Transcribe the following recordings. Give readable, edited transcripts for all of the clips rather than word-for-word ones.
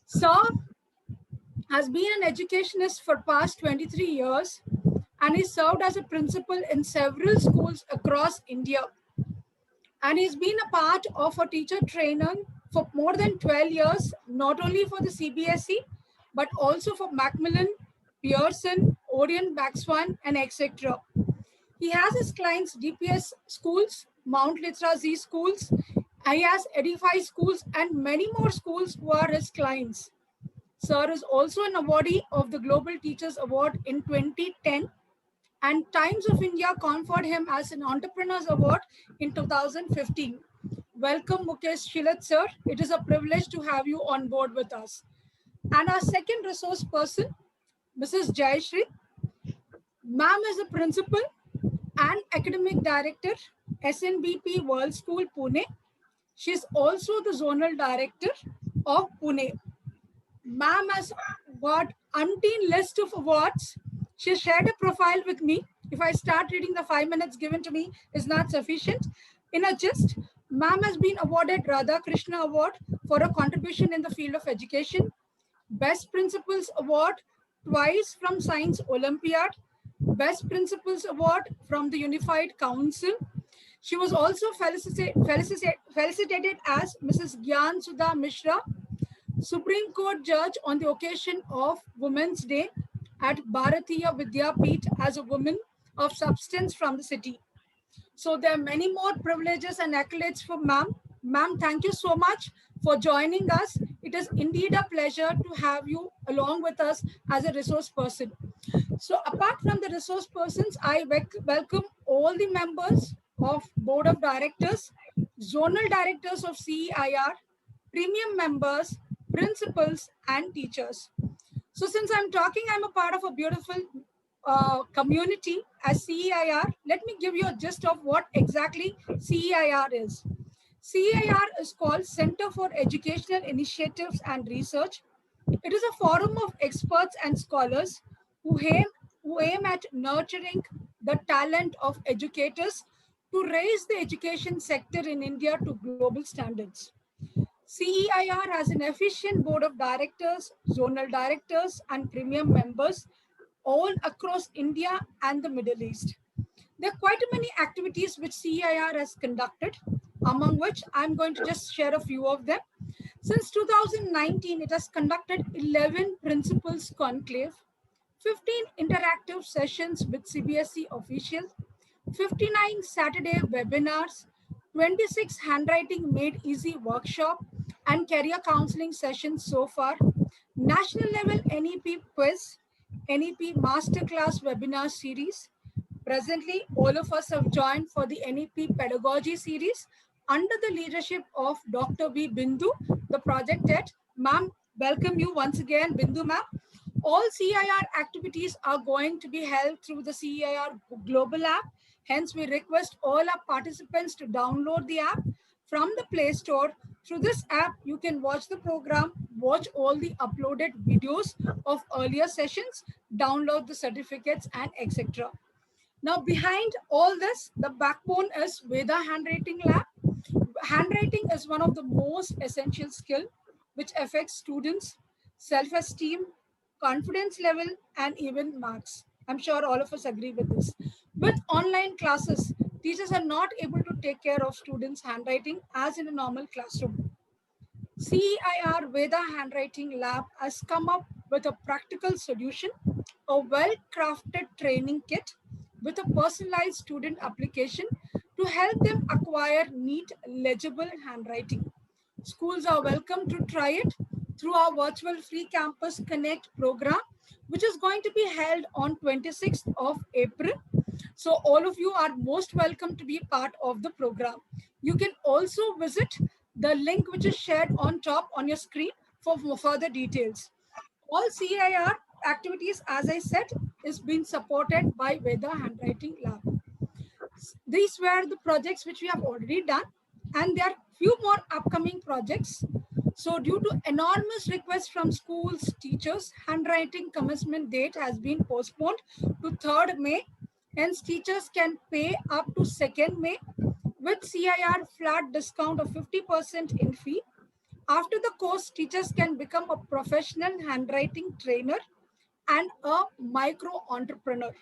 Sir has been an educationist for past 23 years and he served as a principal in several schools across India. And he's been a part of a teacher training for more than 12 years, not only for the CBSE, but also for Macmillan, Pearson, Orient Baxwan, and etc. He has his clients DPS schools, Mount Litra Z schools, he has Edify schools, and many more schools who are his clients. Sir is also an awardee of the Global Teachers Award in 2010, and Times of India conferred him as an Entrepreneurs Award in 2015. Welcome, Mukesh Shilat, sir. It is a privilege to have you on board with us. And our second resource person, Mrs. Jayashri. Ma'am is a principal and academic director, SNBP World School, Pune. She is also the zonal director of Pune. Ma'am has got umpteen list of awards. She shared a profile with me. If I start reading, the 5 minutes given to me is not sufficient. In a gist, Ma'am has been awarded Radha Krishna Award for a contribution in the field of education, Best Principals Award twice from Science Olympiad, Best Principals Award from the Unified Council. She was also felicitated as Mrs. Gyan Sudha Mishra, Supreme Court judge on the occasion of Women's Day at Bharatiya Vidyapeeth as a woman of substance from the city. So there are many more privileges and accolades for ma'am. Ma'am, thank you so much for joining us. It is indeed a pleasure to have you along with us as a resource person. So apart from the resource persons, I welcome all the members of Board of Directors, Zonal Directors of CEIR, premium members, principals, and teachers. So since I'm talking, I'm a part of a beautiful community as CEIR. Let me give you a gist of what exactly CEIR is. CEIR is called Center for Educational Initiatives and Research. It is a forum of experts and scholars who aim at nurturing the talent of educators to raise the education sector in India to global standards. CEIR has an efficient board of directors, zonal directors, and premium members all across India and the Middle East. There are quite many activities which CEIR has conducted, among which I'm going to just share a few of them. Since 2019, it has conducted 11 principals conclave, 15 interactive sessions with CBSE officials, 59 Saturday webinars, 26 handwriting made easy workshop and career counseling sessions so far, national level NEP quiz, NEP masterclass webinar series. Presently, all of us have joined for the NEP pedagogy series under the leadership of Dr. V. Bindu, the project head. Ma'am, welcome you once again, Bindu ma'am. All CEIR activities are going to be held through the CEIR global app. Hence, we request all our participants to download the app from the Play Store. Through this app, you can watch the program, watch all the uploaded videos of earlier sessions, download the certificates, and etc. Now, behind all this, the backbone is Veda Handwriting Lab. Handwriting is one of the most essential skill which affects students' self-esteem, confidence level, and even marks. I'm sure all of us agree with this. With online classes, teachers are not able to take care of students' handwriting as in a normal classroom. CEIR Veda Handwriting Lab has come up with a practical solution, a well-crafted training kit with a personalized student application to help them acquire neat, legible handwriting. Schools are welcome to try it through our virtual Free Campus Connect program, which is going to be held on 26th of April. So all of you are most welcome to be part of the program. You can also visit the link which is shared on top on your screen for further details. All CIR activities, as I said, is being supported by Veda Handwriting Lab. These were the projects which we have already done, and there are few more upcoming projects. So due to enormous requests from schools, teachers, handwriting commencement date has been postponed to 3rd May. Hence, teachers can pay up to 2nd May with CIR flat discount of 50% in fee. After the course, teachers can become a professional handwriting trainer and a micro entrepreneur.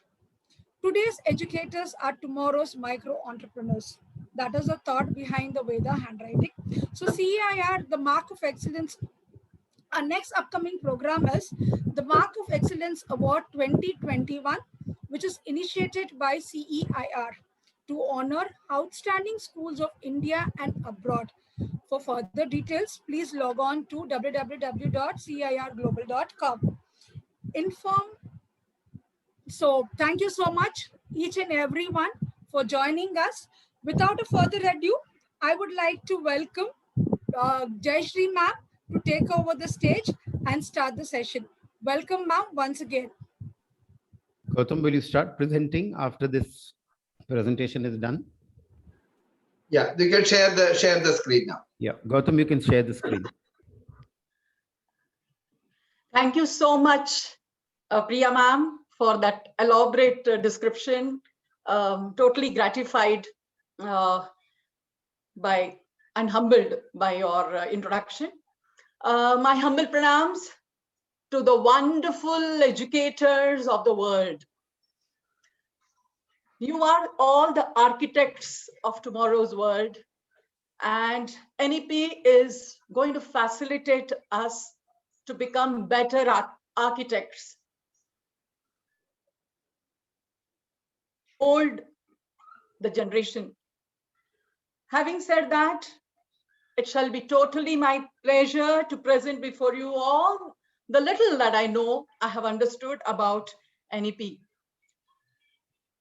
Today's educators are tomorrow's micro entrepreneurs. That is the thought behind the Veda handwriting. So, CIR, the Mark of Excellence. Our next upcoming program is the Mark of Excellence Award 2021, which is initiated by CEIR to honor outstanding schools of India and abroad. For further details, please log on to www.cirglobal.com. Inform. So, thank you so much, each and everyone, for joining us. Without a further ado, I would like to welcome Jayashree ma'am to take over the stage and start the session. Welcome, ma'am, once again. Gautam, will you start presenting after this presentation is done? Yeah, you can share the screen now. Yeah, Gautam, you can share the screen. Thank you so much, Priya ma'am, for that elaborate description. Totally gratified and humbled by your introduction. My humble pranams to the wonderful educators of the world. You are all the architects of tomorrow's world, and NEP is going to facilitate us to become better architects. Old the generation. Having said that, it shall be totally my pleasure to present before you all the little that I know I have understood about NEP.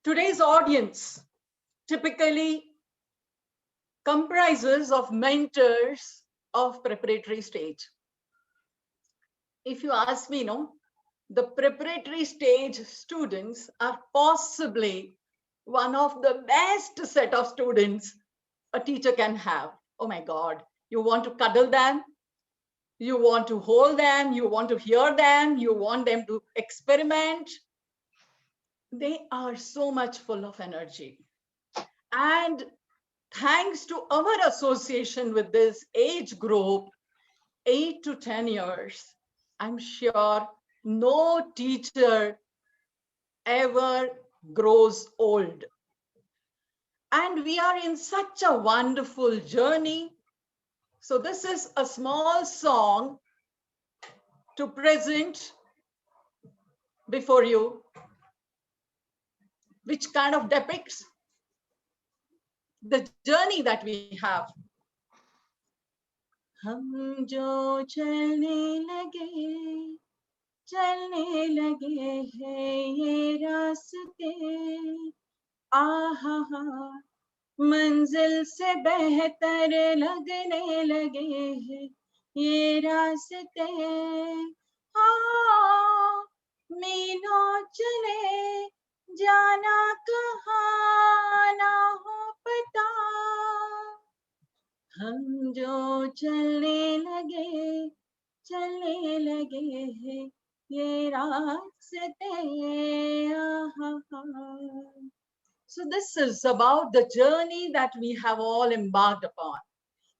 Today's audience typically comprises of mentors of preparatory stage. If you ask me, the preparatory stage students are possibly one of the best set of students a teacher can have. Oh my God, you want to cuddle them, you want to hold them, you want to hear them, you want them to experiment. They are so much full of energy. And thanks to our association with this age group, 8 to 10 years, I'm sure no teacher ever grows old. And we are in such a wonderful journey. So this is a small song to present before you, which kind of depicts the journey that we have. हम जो चलने लगे हैं ये रास्ते, आहा मंजिल से बेहतर लगने लगे हैं ये रास्ते, हाँ मीलों चले जाना कहाँ ना हो पता, हम जो चलने लगे हैं ये रास्ते, So this is about the journey that we have all embarked upon.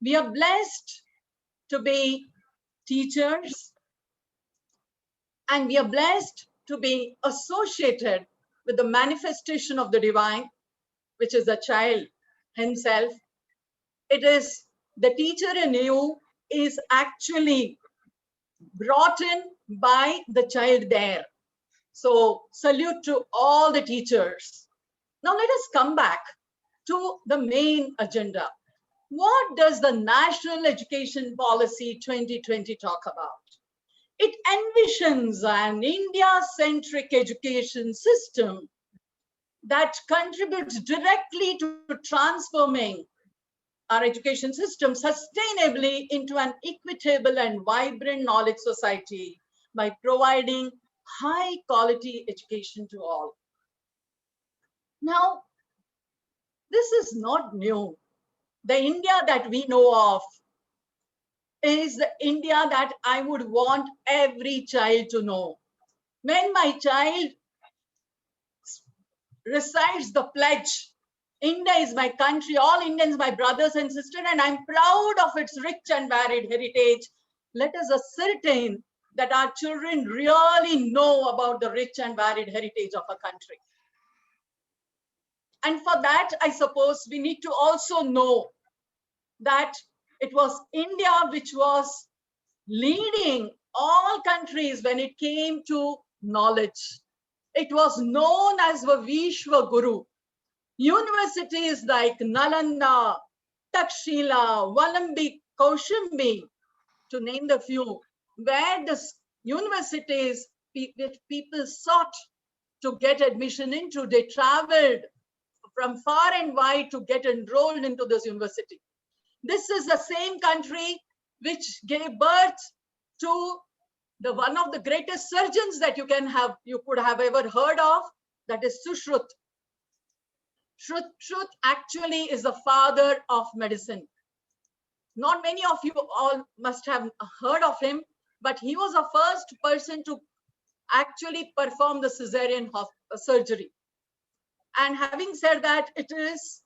We are blessed to be teachers, and we are blessed to be associated with the manifestation of the divine, which is the child himself. It is the teacher in you is actually brought in by the child there. So salute to all the teachers. Now let us come back to the main agenda. What does the National Education Policy 2020 talk about? It envisions an India-centric education system that contributes directly to transforming our education system sustainably into an equitable and vibrant knowledge society by providing high quality education to all. Now, this is not new. The India that we know of is the India that I would want every child to know. When my child recites the pledge India is my country, all Indians my brothers and sisters, and I'm proud of its rich and varied heritage. Let us ascertain that our children really know about the rich and varied heritage of a country. And for that, I suppose we need to also know that it was India which was leading all countries when it came to knowledge. It was known as the Vishwa Guru. Universities like Nalanda, Takshila, Valambi, Kaushambi, to name the few, where the universities which people sought to get admission into, they traveled from far and wide to get enrolled into this university. This is the same country which gave birth to one of the greatest surgeons that you could have ever heard of, that is Sushruth. Sushruth actually is the father of medicine. Not many of you all must have heard of him, but he was the first person to actually perform the cesarean surgery. And having said that, it is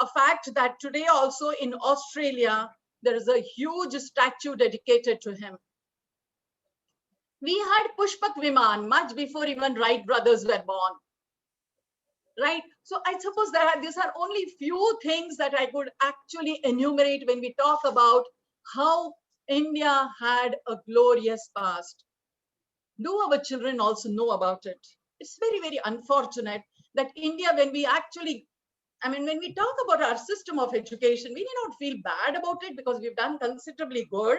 a fact that today also in Australia, there is a huge statue dedicated to him. We had Pushpak Viman much before even Wright brothers were born. Right? So I suppose these are only few things that I could actually enumerate when we talk about how India had a glorious past. Do our children also know about it? It's very, very unfortunate that India, when we talk about our system of education, we need not feel bad about it because we've done considerably good.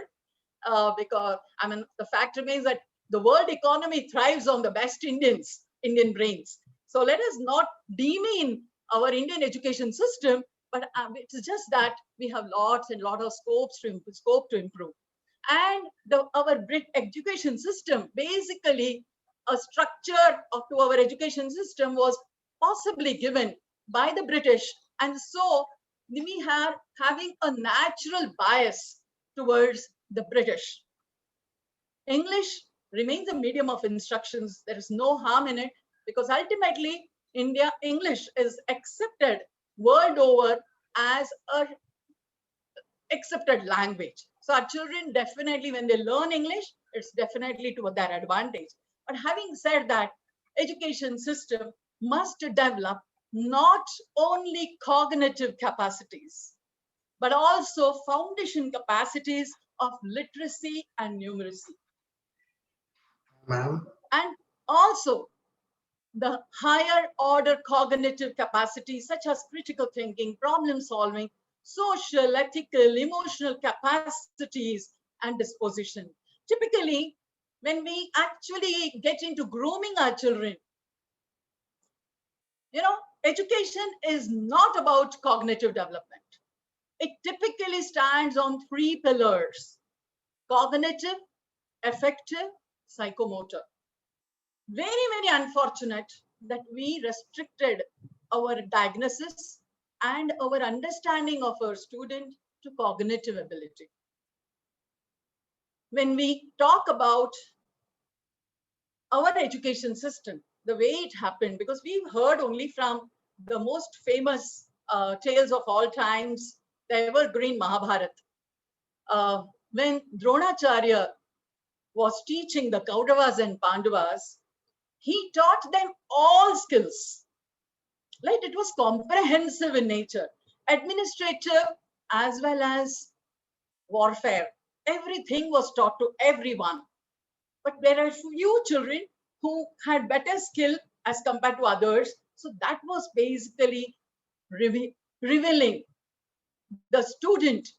Because the fact remains that the world economy thrives on the best Indian brains. So let us not demean our Indian education system, but it's just that we have lots and lots of scope to improve. And our education system, basically a structure to our education system was possibly given by the British. And so we are having a natural bias towards the British. English remains a medium of instructions. There is no harm in it, because ultimately English is accepted world over as a accepted language. So our children definitely, when they learn English, it's definitely to their advantage. But having said that, education system must develop not only cognitive capacities, but also foundation capacities of literacy and numeracy. Ma'am. And also the higher order cognitive capacities such as critical thinking, problem solving, social, ethical, emotional capacities, and disposition. Typically, when we actually get into grooming our children, education is not about cognitive development. It typically stands on 3 pillars: cognitive, affective, psychomotor. Very, very unfortunate that we restricted our diagnosis and our understanding of our student to cognitive ability. When we talk about our education system, the way it happened, because we've heard only from the most famous tales of all times, the evergreen Mahabharata. When Dronacharya was teaching the Kauravas and Pandavas, he taught them all skills. Right? It was comprehensive in nature, administrative as well as warfare. Everything was taught to everyone. But there are few children who had better skill as compared to others. So that was basically revealing the student's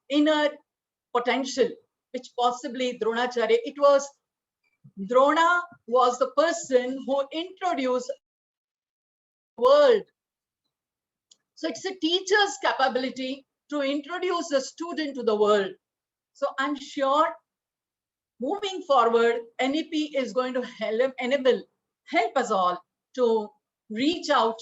inner potential, which possibly Dronacharya, Drona was the person who introduced the world. So it's a teacher's capability to introduce a student to the world. So I'm sure moving forward, NEP is going to help us all to reach out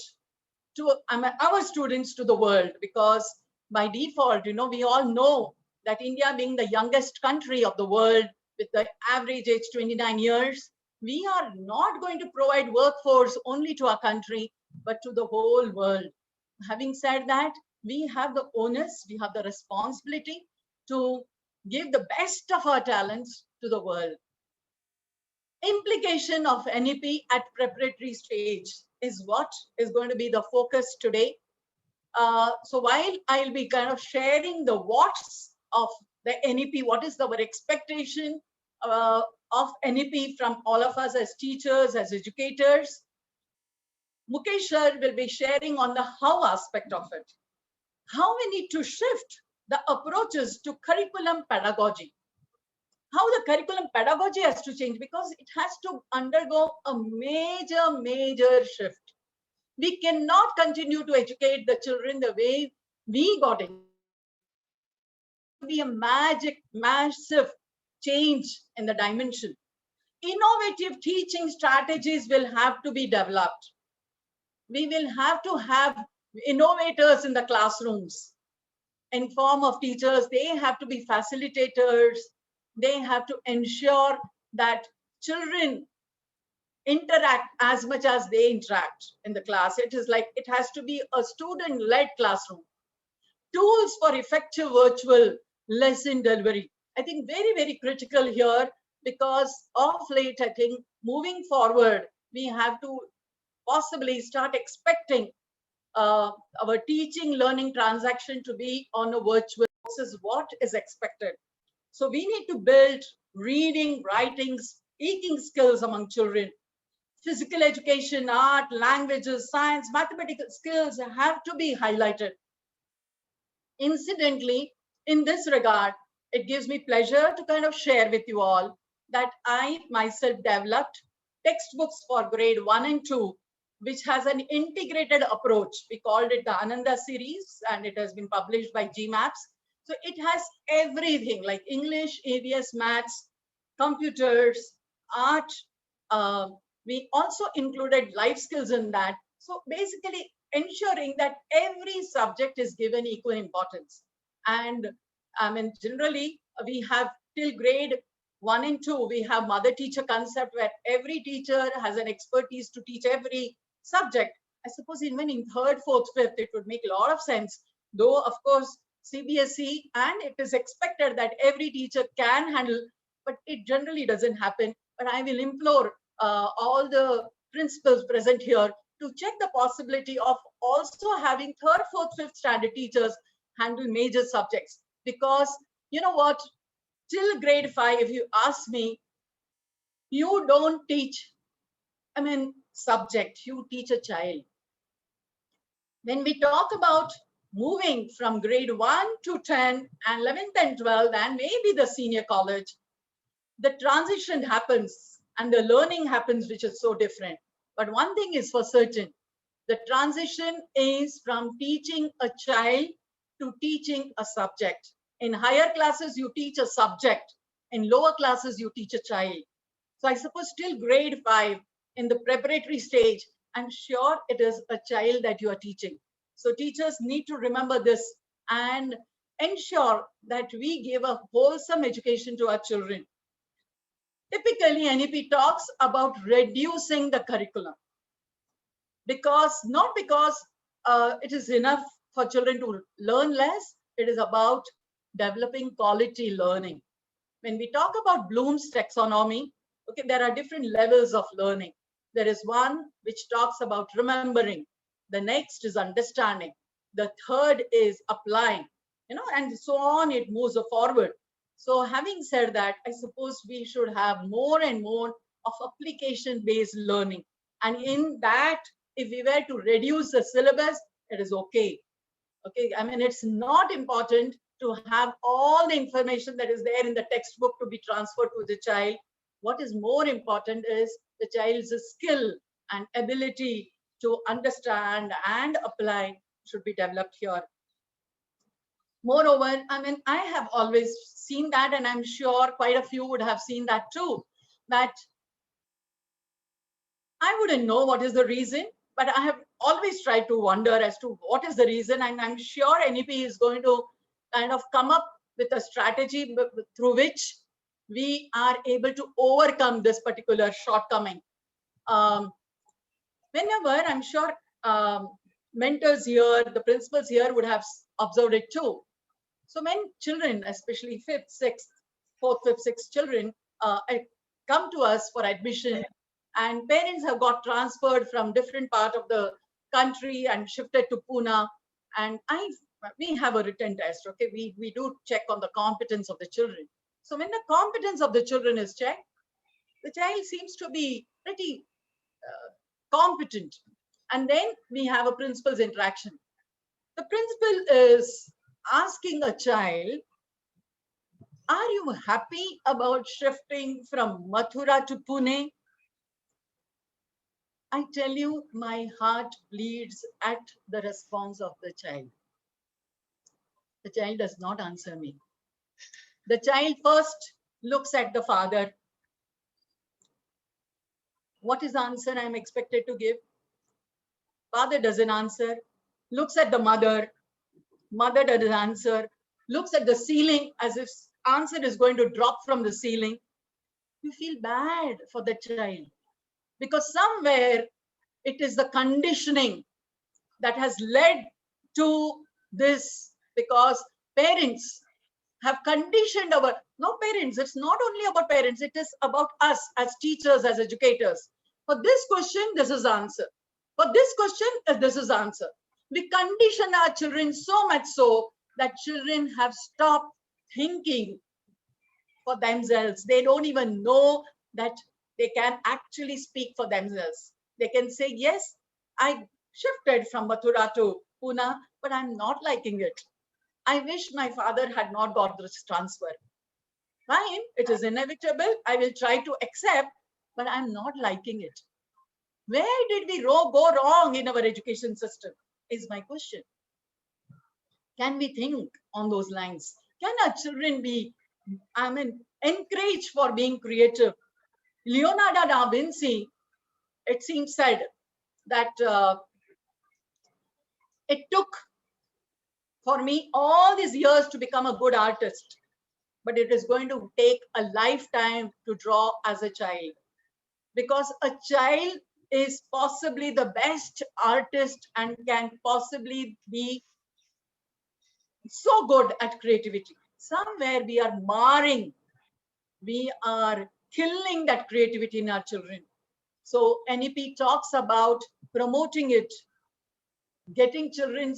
to our students to the world, because by default, we all know that India being the youngest country of the world with the average age 29 years, we are not going to provide workforce only to our country, but to the whole world. having said that, we have the onus, we have the responsibility to give the best of our talents to the world. Implication of NEP at preparatory stage is what is going to be the focus today. So while I'll be kind of sharing the what's of the NEP, what is our expectation of NEP from all of us as teachers, as educators, Mukesh sir will be sharing on the how aspect of it. How we need to shift the approaches to curriculum pedagogy. How the curriculum pedagogy has to change because it has to undergo a major shift. We cannot continue to educate the children the way we got it. It will be a massive change in the dimension. Innovative teaching strategies will have to be developed. We will have to have innovators in the classrooms in form of teachers. They have to be facilitators. They have to ensure that children interact as much as they interact in the class. It is like it has to be a student-led classroom. Tools for effective virtual lesson delivery. I think very critical here because of late, I think moving forward, we have to possibly start expecting our teaching learning transaction to be on a virtual. This is what is expected. So we need to build reading, writing, speaking skills among children. Physical education, art, languages, science, mathematical skills have to be highlighted. Incidentally, in this regard, it gives me pleasure to kind of share with you all that I myself developed textbooks for grade 1 and 2, which has an integrated approach. We called it the Ananda series, and it has been published by GMAPS. So it has everything like English, ABS, maths, computers, art. We also included life skills in that. So basically ensuring that every subject is given equal importance. And I mean, generally we have till grade 1 and 2, we have mother teacher concept where every teacher has an expertise to teach every subject. I suppose even in 3rd, 4th, 5th, it would make a lot of sense. Though, of course, CBSE, and it is expected that every teacher can handle, but it generally doesn't happen. But I will implore all the principals present here to check the possibility of also having 3rd, 4th, 5th standard teachers handle major subjects. Because you know what, till grade 5, if you ask me, you don't teach, I mean, subject, you teach a child. When we talk about moving from grade 1 to 10 and 11th and 12th and maybe the senior college, the transition happens and the learning happens, which is so different. But one thing is for certain, the transition is from teaching a child to teaching a subject. In higher classes, you teach a subject. In lower classes, you teach a child. So I suppose till grade 5, in the preparatory stage, I'm sure it is a child that you are teaching. So teachers need to remember this and ensure that we give a wholesome education to our children. Typically, NEP talks about reducing the curriculum not because it is enough for children to learn less, it is about developing quality learning. When we talk about Bloom's taxonomy, okay, there are different levels of learning. There is one which talks about remembering. The next is understanding. The third is applying, and so on, it moves forward. So having said that, I suppose we should have more and more of application-based learning. And in that, if we were to reduce the syllabus, it is okay. Okay, I mean, it's not important to have all the information that is there in the textbook to be transferred to the child. What is more important is the child's skill and ability to understand and apply should be developed here. Moreover, I mean, I have always seen that, and I'm sure quite a few would have seen that too, that I wouldn't know what is the reason, but I have always tried to wonder as to what is the reason, and I'm sure NEP is going to kind of come up with a strategy through which we are able to overcome this particular shortcoming. Whenever, I'm sure mentors here, the principals here would have observed it too. So when children, especially fifth, sixth, fourth, fifth, sixth children come to us for admission, and parents have got transferred from different part of the country and shifted to Pune, and we have a written test. Okay, we do check on the competence of the children. So when the competence of the children is checked, the child seems to be pretty competent, and then we have a principal's interaction. The principal is asking a child, are you happy about shifting from Mathura to Pune? I tell you, my heart bleeds at the response of the child. The child does not answer me. The child first looks at the father. What is the answer I am expected to give? Father doesn't answer. Looks at the mother. Mother doesn't answer. Looks at the ceiling as if answer is going to drop from the ceiling. You feel bad for the child, because somewhere it is the conditioning that has led to this, because parents have conditioned no parents, it's not only about parents, it is about us as teachers, as educators. For this question, this is answer. For this question, this is answer. We condition our children so much so that children have stopped thinking for themselves. They don't even know that they can actually speak for themselves. They can say, yes, I shifted from Mathura to Pune, but I'm not liking it. I wish my father had not got this transfer. Fine, it is inevitable. I will try to accept, but I'm not liking it. Where did we go wrong in our education system is my question. Can we think on those lines? Can our children be, encouraged for being creative? Leonardo da Vinci, it seems said that it took for me all these years to become a good artist, but it is going to take a lifetime to draw as a child, because a child is possibly the best artist and can possibly be so good at creativity. Somewhere we are marring, we are killing that creativity in our children. So NEP talks about promoting it, getting children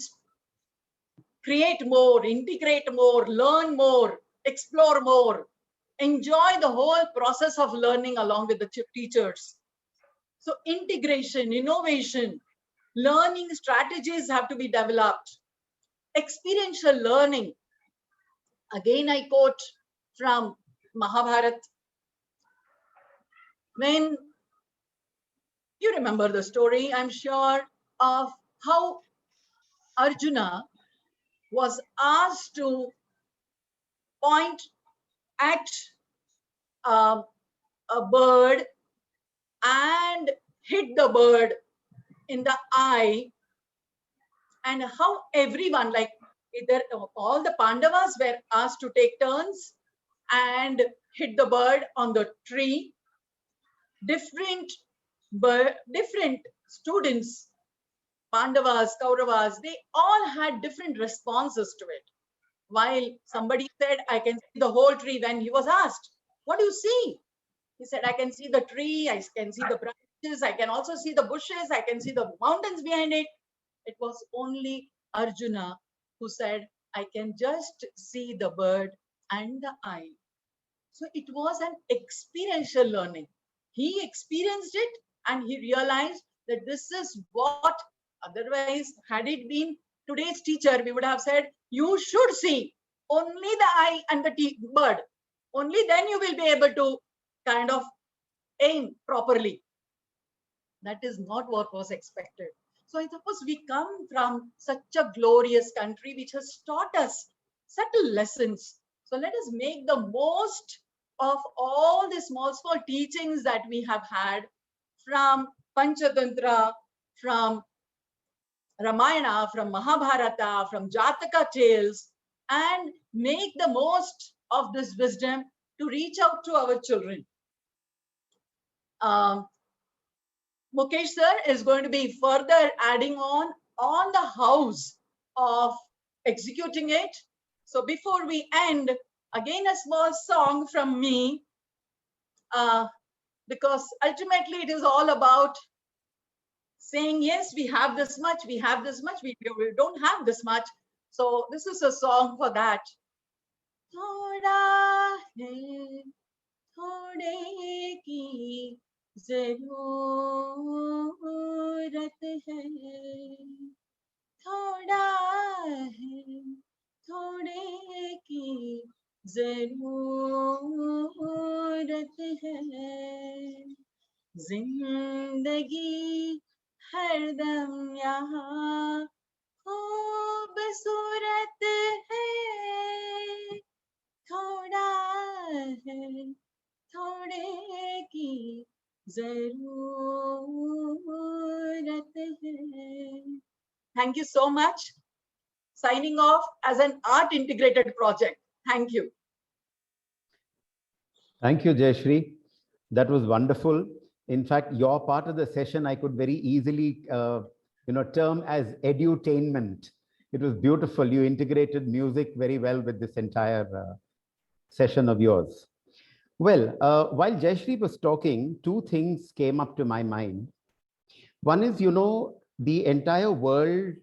create more, integrate more, learn more, explore more, enjoy the whole process of learning along with the teachers. So integration, innovation, learning strategies have to be developed. Experiential learning. Again, I quote from Mahabharata. When you remember the story, I'm sure, of how Arjuna was asked to point at a bird and hit the bird in the eye, and how everyone, like either all the Pandavas were asked to take turns and hit the bird on the tree. Different students, Pandavas, Kauravas, they all had different responses to it. While somebody said, I can see the whole tree, when he was asked, what do you see? He said, I can see the tree, I can see the branches, I can also see the bushes, I can see the mountains behind it. It was only Arjuna who said, I can just see the bird and the eye. So it was an experiential learning. He experienced it and he realized that this is what, otherwise, had it been today's teacher, we would have said, you should see only the eye and the bird. Only then you will be able to kind of aim properly. That is not what was expected. So I suppose we come from such a glorious country which has taught us subtle lessons. So let us make the most of all the small teachings that we have had from Panchatantra, from Ramayana, from Mahabharata, from Jataka tales, and make the most of this wisdom to reach out to our children. Mukesh sir is going to be further adding on on the house of executing it. So before we end, again, a small song from me, because ultimately it is all about saying, yes, we have this much, we have this much, we don't have this much. So this is a song for that. थोड़ा है, थोड़े की जरूरत है, थोड़ा है, थोड़े की जरूरत है, जिंदगी हरदम यहाँ खूबसूरत है, थोड़ा है, थोड़े की जरूरत है. Thank you so much. Signing off as an art integrated project. Thank you. Thank you, Jayashree. That was wonderful. In fact, your part of the session I could very easily term as edutainment. It was beautiful. You integrated music very well with this entire session of yours. Well, while Jayashree was talking, two things came up to my mind. One is, the entire world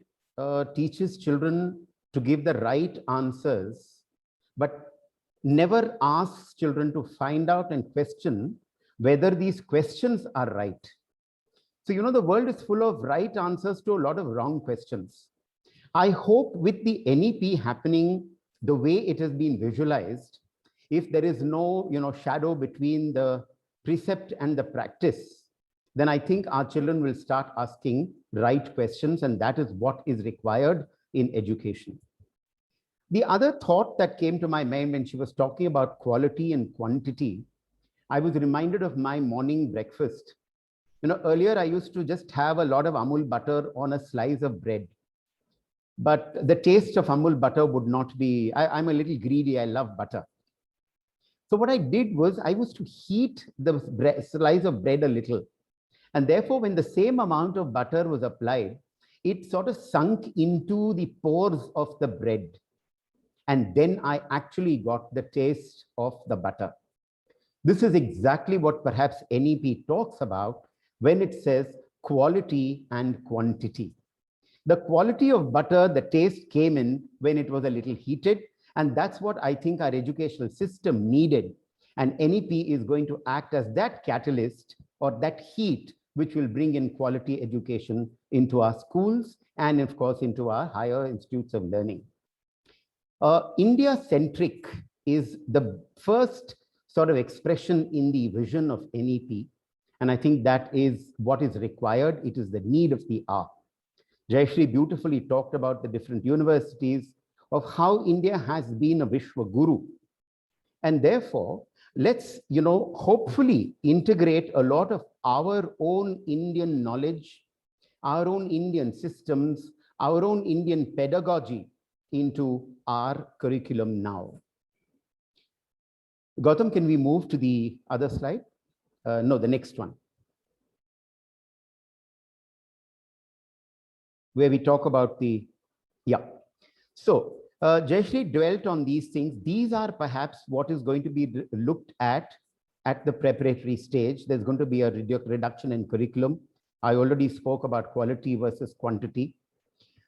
teaches children to give the right answers, but never asks children to find out and question whether these questions are right. So, the world is full of right answers to a lot of wrong questions. I hope with the NEP happening the way it has been visualized, if there is no, shadow between the precept and the practice, then I think our children will start asking right questions, and that is what is required in education. The other thought that came to my mind when she was talking about quality and quantity, I was reminded of my morning breakfast. Earlier I used to just have a lot of Amul butter on a slice of bread. But the taste of Amul butter would not be, I'm a little greedy, I love butter. So what I did was I was to heat the slice of bread a little. And therefore, when the same amount of butter was applied, it sort of sunk into the pores of the bread. And then I actually got the taste of the butter. This is exactly what perhaps NEP talks about when it says quality and quantity. The quality of butter, the taste came in when it was a little heated. And that's what I think our educational system needed. And NEP is going to act as that catalyst or that heat which will bring in quality education into our schools and, of course, into our higher institutes of learning. India-centric is the first sort of expression in the vision of NEP. And I think that is what is required. It is the need of the hour. Jayashree beautifully talked about the different universities of how India has been a Vishwa Guru. And therefore, let's, hopefully integrate a lot of our own Indian knowledge, our own Indian systems, our own Indian pedagogy into our curriculum now. Gautam, can we move to the other slide? No, the next one. Where we talk about the, So Jayashree dwelt on these things. These are perhaps what is going to be looked at the preparatory stage. There's going to be a reduction in curriculum. I already spoke about quality versus quantity.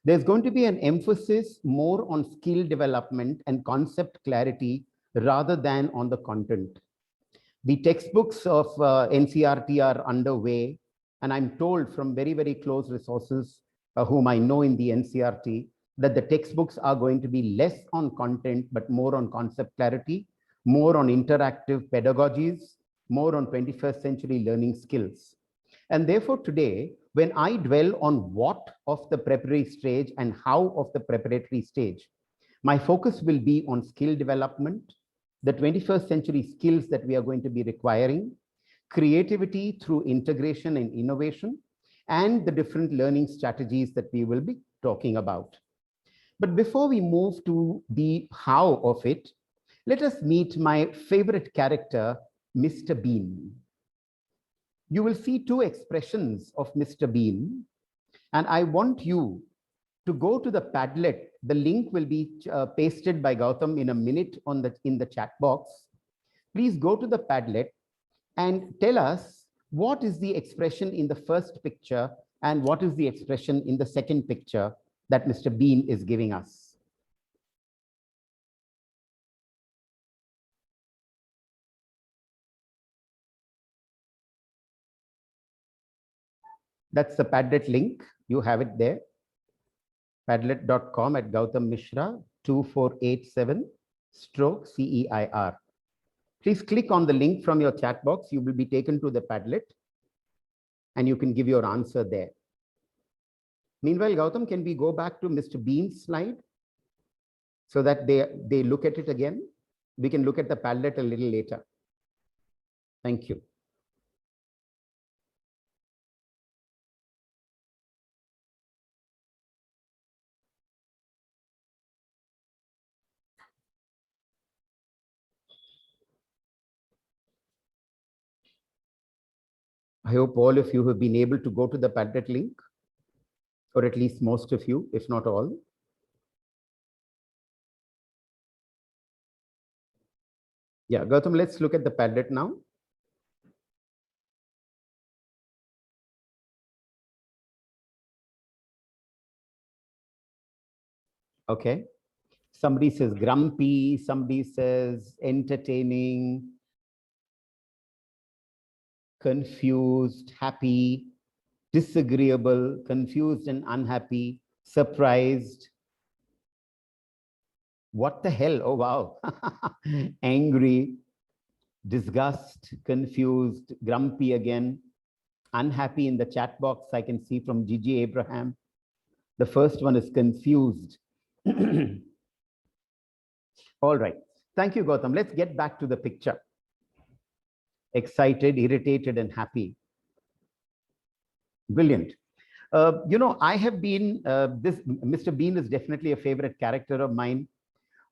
There's going to be an emphasis more on skill development and concept clarity rather than on the content. The textbooks of NCERT are underway, and I'm told from very, very close resources whom I know in the NCERT that the textbooks are going to be less on content, but more on concept clarity, more on interactive pedagogies, more on 21st century learning skills. And therefore today, when I dwell on what of the preparatory stage and how of the preparatory stage, my focus will be on skill development, the 21st century skills that we are going to be requiring, creativity through integration and innovation, and the different learning strategies that we will be talking about. But before we move to the how of it, let us meet my favorite character, Mr. Bean. You will see two expressions of Mr. Bean, and I want you to go to the Padlet, the link will be pasted by Gautam in a minute in the chat box. Please go to the Padlet and tell us what is the expression in the first picture and what is the expression in the second picture that Mr. Bean is giving us. That's the Padlet link. You have it there. Padlet.com at Gautam Mishra 2487/CEIR. Please click on the link from your chat box. You will be taken to the Padlet and you can give your answer there. Meanwhile, Gautam, can we go back to Mr. Bean's slide so that they look at it again? We can look at the Padlet a little later. Thank you. I hope all of you have been able to go to the Padlet link, or at least most of you, if not all. Yeah, Gautam, let's look at the Padlet now. Okay. Somebody says grumpy, somebody says entertaining, confused, happy, disagreeable, confused and unhappy, surprised. What the hell? Oh, wow. Angry, disgust, confused, grumpy again, unhappy in the chat box. I can see from Gigi Abraham. The first one is confused. All right. Thank you, Gautam. Let's get back to the picture. Excited, irritated, and happy. Brilliant. You know, I have been, Mr. Bean is definitely a favorite character of mine.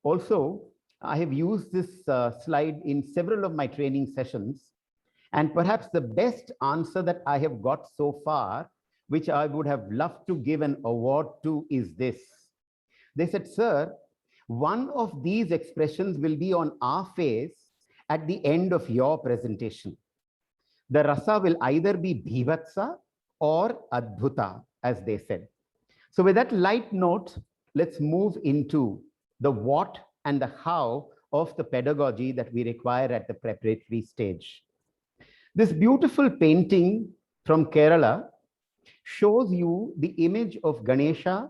Also, I have used this slide in several of my training sessions. And perhaps the best answer that I have got so far, which I would have loved to give an award to, is this. They said, sir, one of these expressions will be on our face at the end of your presentation. The rasa will either be bhivatsa or adbhuta, as they said. So with that light note, let's move into the what and the how of the pedagogy that we require at the preparatory stage. This beautiful painting from Kerala shows you the image of Ganesha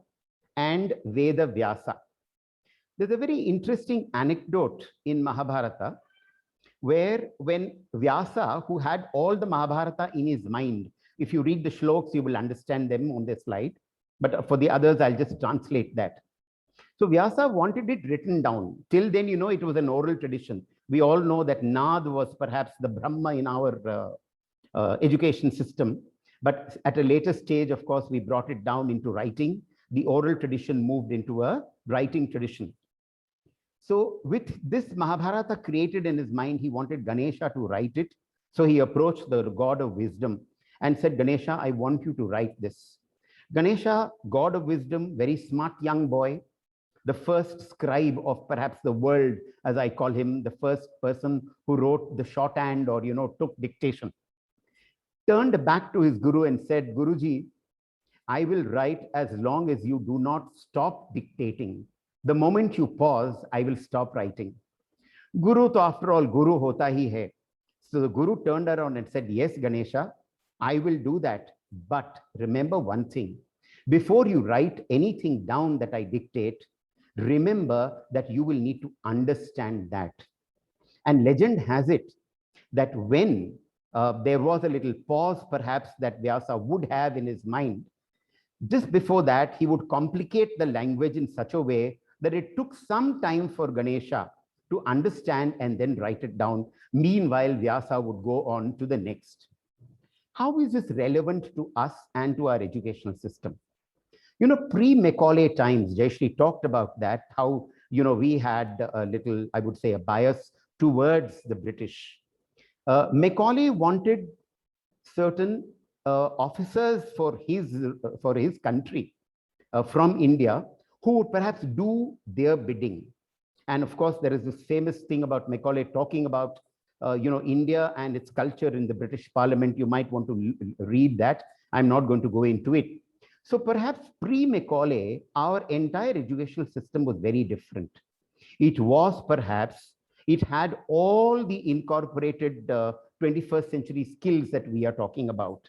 and Veda Vyasa. There's a very interesting anecdote in Mahabharata where when Vyasa, who had all the Mahabharata in his mind, if you read the shlokas, you will understand them on the slide. But for the others, I'll just translate that. So Vyasa wanted it written down. Till then, you know, it was an oral tradition. We all know that Nad was perhaps the Brahma in our education system. But at a later stage, of course, we brought it down into writing. The oral tradition moved into a writing tradition. So with this Mahabharata created in his mind, he wanted Ganesha to write it. So he approached the god of wisdom and said, Ganesha, I want you to write this. Ganesha, god of wisdom, very smart young boy, the first scribe of perhaps the world, as I call him, the first person who wrote the shorthand or, you know, took dictation, turned back to his guru and said, Guruji, I will write as long as you do not stop dictating. The moment you pause, I will stop writing. Guru, to after all, Guru hota hi hai. So the Guru turned around and said, yes, Ganesha, I will do that. But remember one thing, before you write anything down that I dictate, remember that you will need to understand that. And legend has it that when there was a little pause, perhaps that Vyasa would have in his mind, just before that, he would complicate the language in such a way that it took some time for Ganesha to understand and then write it down. Meanwhile, Vyasa would go on to the next. How is this relevant to us and to our educational system? You know, pre-Macaulay times, Jayashree talked about that, how, you know, we had a little, I would say, a bias towards the British. Macaulay wanted certain officers for his country. from India who would perhaps do their bidding. And of course, there is this famous thing about Macaulay talking about, India and its culture in the British Parliament. You might want to read that. I'm not going to go into it. So perhaps pre-Macaulay, our entire educational system was very different. It was perhaps, it had all the incorporated 21st century skills that we are talking about.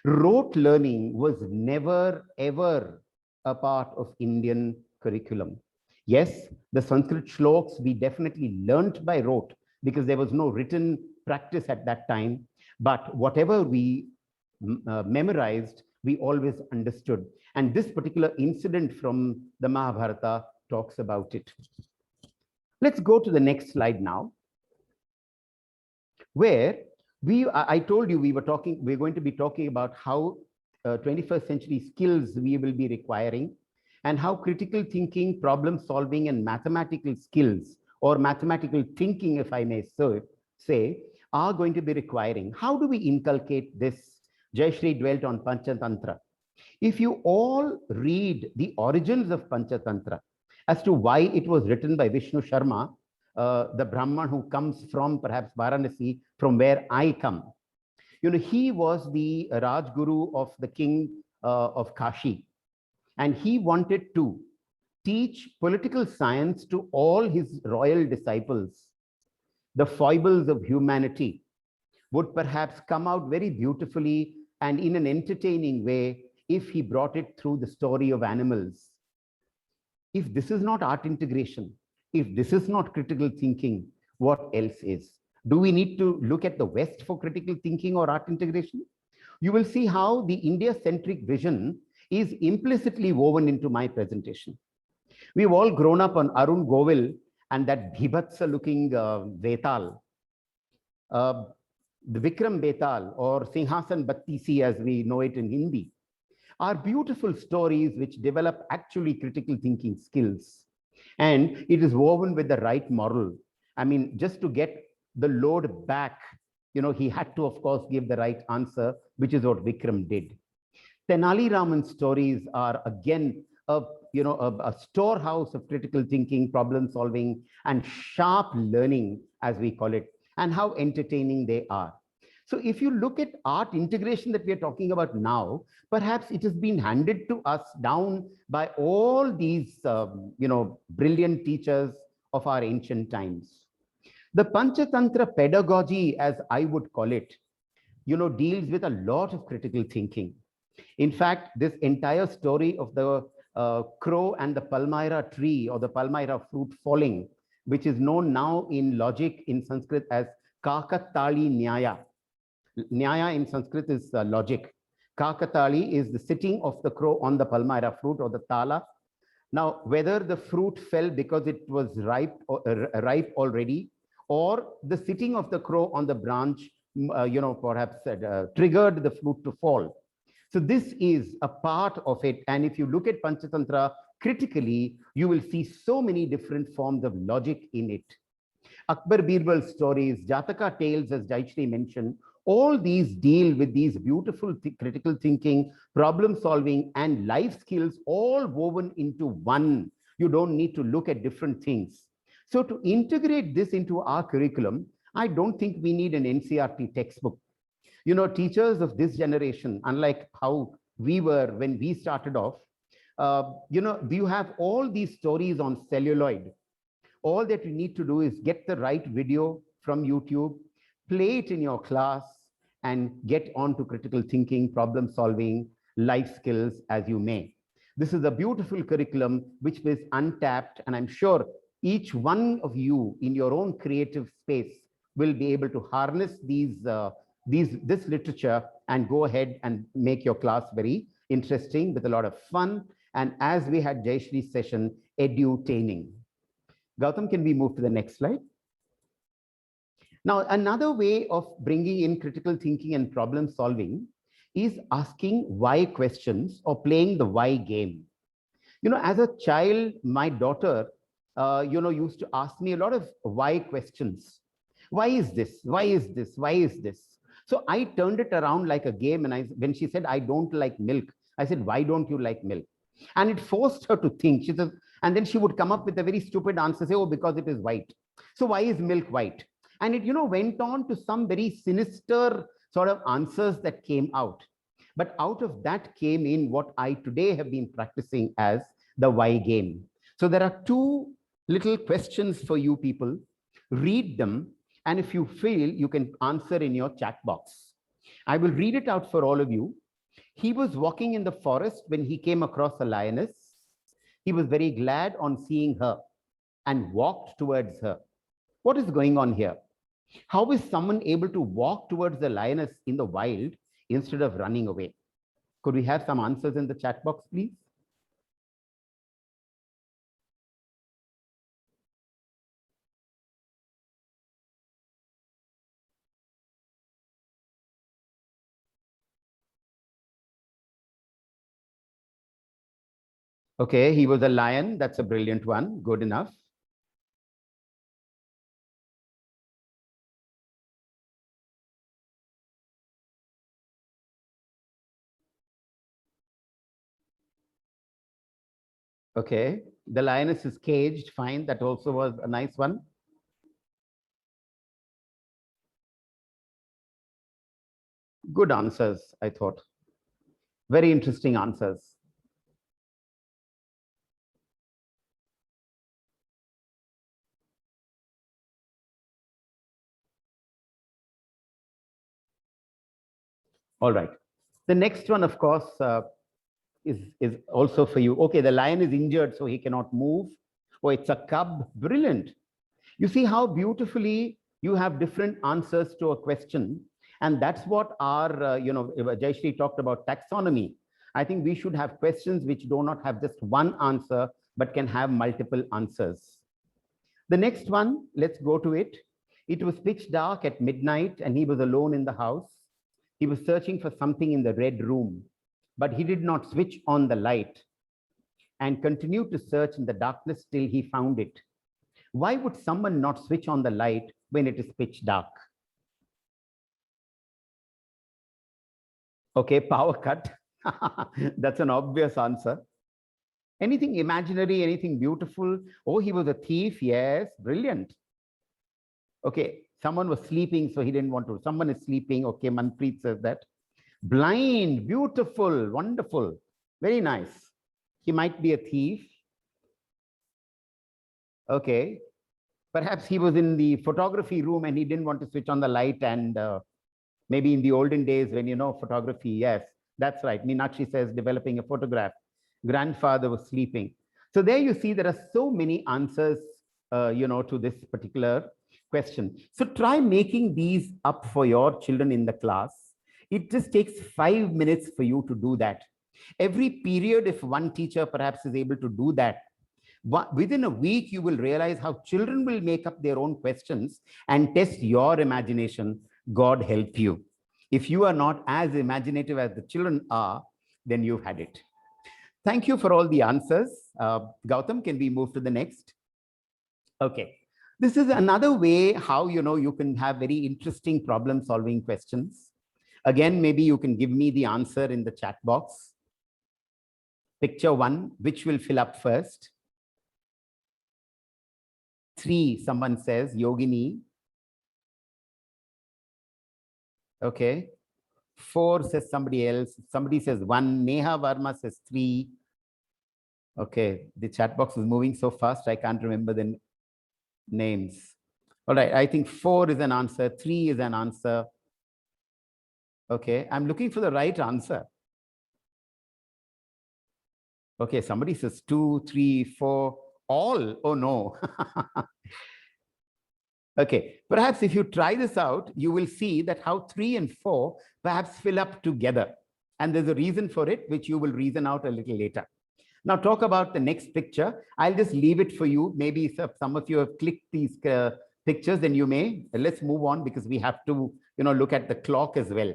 Rote learning was never, ever a part of Indian curriculum. Yes, the Sanskrit shloks we definitely learnt by rote because there was no written practice at that time. But whatever we memorized, we always understood. And this particular incident from the Mahabharata talks about it. Let's go to the next slide now, where I told you we're going to be talking about how 21st century skills we will be requiring, and how critical thinking, problem solving, and mathematical skills, or mathematical thinking, if I may say, are going to be requiring. How do we inculcate this? Jayashree dwelt on Panchatantra. If you all read the origins of Panchatantra as to why it was written by Vishnu Sharma, the Brahman who comes from perhaps Varanasi, from where I come. He was the Rajguru of the king of Kashi, and he wanted to teach political science to all his royal disciples. The foibles of humanity would perhaps come out very beautifully and in an entertaining way if he brought it through the story of animals. If this is not art integration, if this is not critical thinking, what else is? Do we need to look at the West for critical thinking or art integration? You will see how the India-centric vision is implicitly woven into my presentation. We've all grown up on Arun Govil and that Bhibhatsa-looking Betal, the Vikram Betal, or Singhasan Battisi as we know it in Hindi, are beautiful stories which develop actually critical thinking skills. And it is woven with the right moral. I mean, just to get the load back, he had to, of course, give the right answer, which is what Vikram did. Tenali Raman's stories are again a storehouse of critical thinking, problem solving, and sharp learning, as we call it, and how entertaining they are. So if you look at art integration that we are talking about now, perhaps it has been handed to us down by all these, brilliant teachers of our ancient times. The Panchatantra pedagogy, as I would call it, deals with a lot of critical thinking. In fact, this entire story of the crow and the palmyra tree, or the palmyra fruit falling, which is known now in logic in Sanskrit as Kakatali Nyaya. Nyaya in Sanskrit is logic. Kakatali is the sitting of the crow on the palmyra fruit, or the tala. Now, whether the fruit fell because it was ripe already, or the sitting of the crow on the branch, perhaps triggered the fruit to fall. So this is a part of it. And if you look at Panchatantra critically, you will see so many different forms of logic in it. Akbar Birbal stories, Jataka tales, as Jayashree mentioned, all these deal with these beautiful critical thinking, problem solving, and life skills, all woven into one. You don't need to look at different things. So to integrate this into our curriculum, I don't think we need an NCERT textbook. Teachers of this generation, unlike how we were when we started off, you have all these stories on celluloid. All that you need to do is get the right video from YouTube, play it in your class, and get on to critical thinking, problem solving, life skills as you may. This is a beautiful curriculum which is untapped, and I'm sure each one of you in your own creative space will be able to harness this literature and go ahead and make your class very interesting with a lot of fun. And as we had Jayashree's session, edutaining. Gautam, can we move to the next slide? Now, another way of bringing in critical thinking and problem solving is asking why questions or playing the why game. As a child, my daughter, used to ask me a lot of why questions. Why is this? Why is this? Why is this? So I turned it around like a game. And when she said, I don't like milk, I said, why don't you like milk? And it forced her to think. She says, and then she would come up with a very stupid answer, say, oh, because it is white. So why is milk white? And it, went on to some very sinister sort of answers that came out. But out of that came in what I today have been practicing as the why game. So there are two little questions for you people. Read them. And if you feel, you can answer in your chat box. I will read it out for all of you. He was walking in the forest when he came across a lioness. He was very glad on seeing her and walked towards her. What is going on here? How is someone able to walk towards the lioness in the wild instead of running away? Could we have some answers in the chat box, please? Okay, he was a lion. That's a brilliant one. Good enough. Okay, the lioness is caged. Fine, that also was a nice one. Good answers, I thought. Very interesting answers. All right. The next one, of course, is also for you. Okay, the lion is injured, so he cannot move. Oh, it's a cub. Brilliant. You see how beautifully you have different answers to a question. And that's what our, Jayashree talked about taxonomy. I think we should have questions which do not have just one answer, but can have multiple answers. The next one, let's go to it. It was pitch dark at midnight and he was alone in the house. He was searching for something in the red room, but he did not switch on the light and continued to search in the darkness till he found it. Why would someone not switch on the light when it is pitch dark? Okay, power cut. That's an obvious answer. Anything imaginary, anything beautiful? Oh, he was a thief. Yes, brilliant. Okay, someone was sleeping, so he didn't want to. Someone is sleeping. Okay, Manpreet says that. Blind, beautiful, wonderful, very nice. He might be a thief. Okay, perhaps he was in the photography room and he didn't want to switch on the light, and maybe in the olden days when photography, yes, that's right. Meenakshi says developing a photograph. Grandfather was sleeping. So there you see there are so many answers, to this particular question. So try making these up for your children in the class. It just takes 5 minutes for you to do that. Every period, if one teacher perhaps is able to do that, within a week, you will realize how children will make up their own questions and test your imagination. God help you. If you are not as imaginative as the children are, then you've had it. Thank you for all the answers. Gautam, can we move to the next? Okay. This is another way how, you can have very interesting problem solving questions. Again, maybe you can give me the answer in the chat box. Picture 1, which will fill up first? 3, someone says, Yogini. Okay. 4 says somebody else. Somebody says 1. Neha Varma says 3. Okay. The chat box is moving so fast, I can't remember the names. All right. I think 4 is an answer. 3 is an answer. Okay. I'm looking for the right answer. Okay. Somebody says 2, 3, 4, all. Oh, no. Okay, perhaps if you try this out, you will see that how 3 and 4 perhaps fill up together. And there's a reason for it, which you will reason out a little later. Now talk about the next picture. I'll just leave it for you. Maybe if some of you have clicked these pictures, then you may. Let's move on because we have to, look at the clock as well.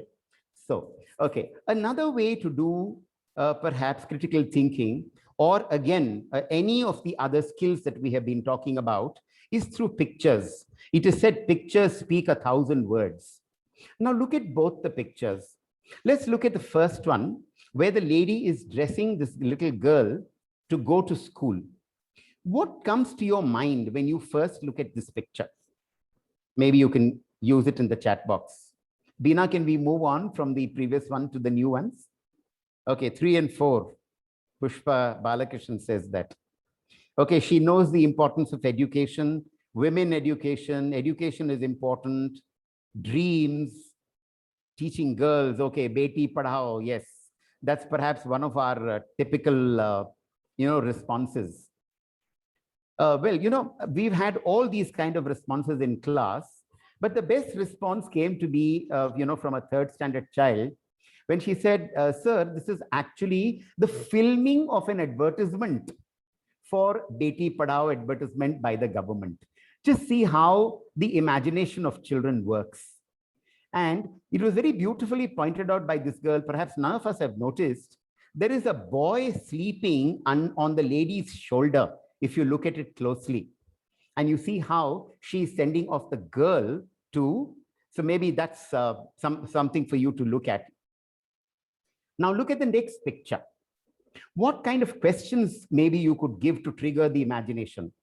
So, okay, another way to do perhaps critical thinking, or again, any of the other skills that we have been talking about, is through pictures. It is said pictures speak 1,000 words. Now look at both the pictures. Let's look at the first one. where the lady is dressing this little girl to go to school. What comes to your mind when you first look at this picture? Maybe you can use it in the chat box. Bina, can we move on from the previous one to the new ones? Okay, 3 and 4. Pushpa Balakrishnan says that. Okay, she knows the importance of education, women education. Education is important. Dreams, teaching girls. Okay, Beti Padhao. Yes, that's perhaps one of our typical, responses. Well, we've had all these kind of responses in class, but the best response came to be, from a third standard child when she said, sir, this is actually the filming of an advertisement for Beti Padhao advertisement by the government. Just see how the imagination of children works. And it was very beautifully pointed out by this girl. Perhaps none of us have noticed. There is a boy sleeping on the lady's shoulder, if you look at it closely. And you see how she's sending off the girl to, so maybe that's something for you to look at. Now look at the next picture. What kind of questions maybe you could give to trigger the imagination?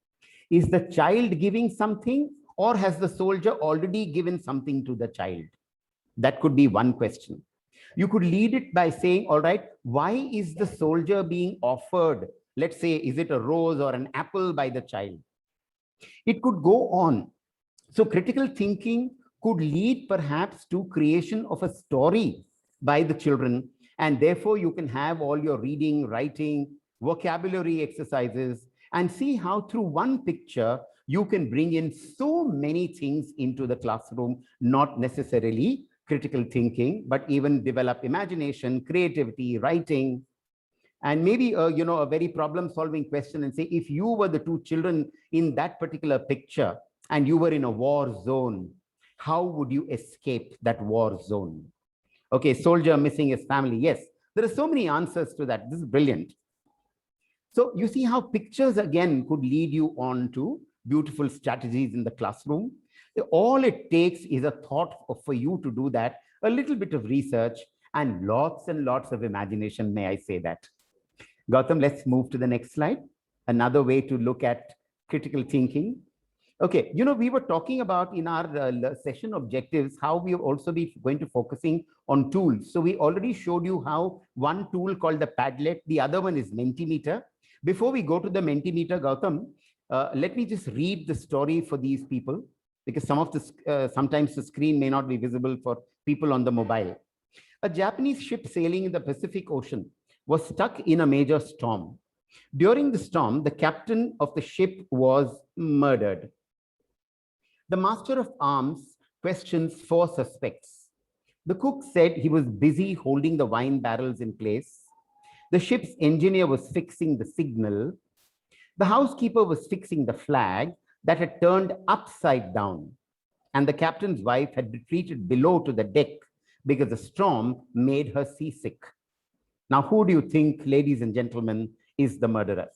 Is the child giving something, or has the soldier already given something to the child? That could be one question. You could lead it by saying, all right, why is the soldier being offered? Let's say, is it a rose or an apple by the child? It could go on. So critical thinking could lead perhaps to creation of a story by the children. And therefore, you can have all your reading, writing, vocabulary exercises, and see how through one picture, you can bring in so many things into the classroom, not necessarily critical thinking, but even develop imagination, creativity, writing, and maybe a very problem-solving question, and say, if you were the two children in that particular picture and you were in a war zone, how would you escape that war zone? Okay, soldier missing his family. Yes, there are so many answers to that. This is brilliant. So you see how pictures again could lead you on to beautiful strategies in the classroom. All it takes is a thought for you to do that, a little bit of research, and lots of imagination, may I say that. Gautam, let's move to the next slide. Another way to look at critical thinking. Okay, we were talking about in our session objectives, how we will also be going to focusing on tools. So we already showed you how one tool called the Padlet, the other one is Mentimeter. Before we go to the Mentimeter, Gautam, let me just read the story for these people, because sometimes the screen may not be visible for people on the mobile. A Japanese ship sailing in the Pacific Ocean was stuck in a major storm. During the storm, the captain of the ship was murdered. The master of arms questions 4 suspects. The cook said he was busy holding the wine barrels in place. The ship's engineer was fixing the signal. The housekeeper was fixing the flag that had turned upside down. And the captain's wife had retreated below to the deck because the storm made her seasick. Now, who do you think, ladies and gentlemen, is the murderer?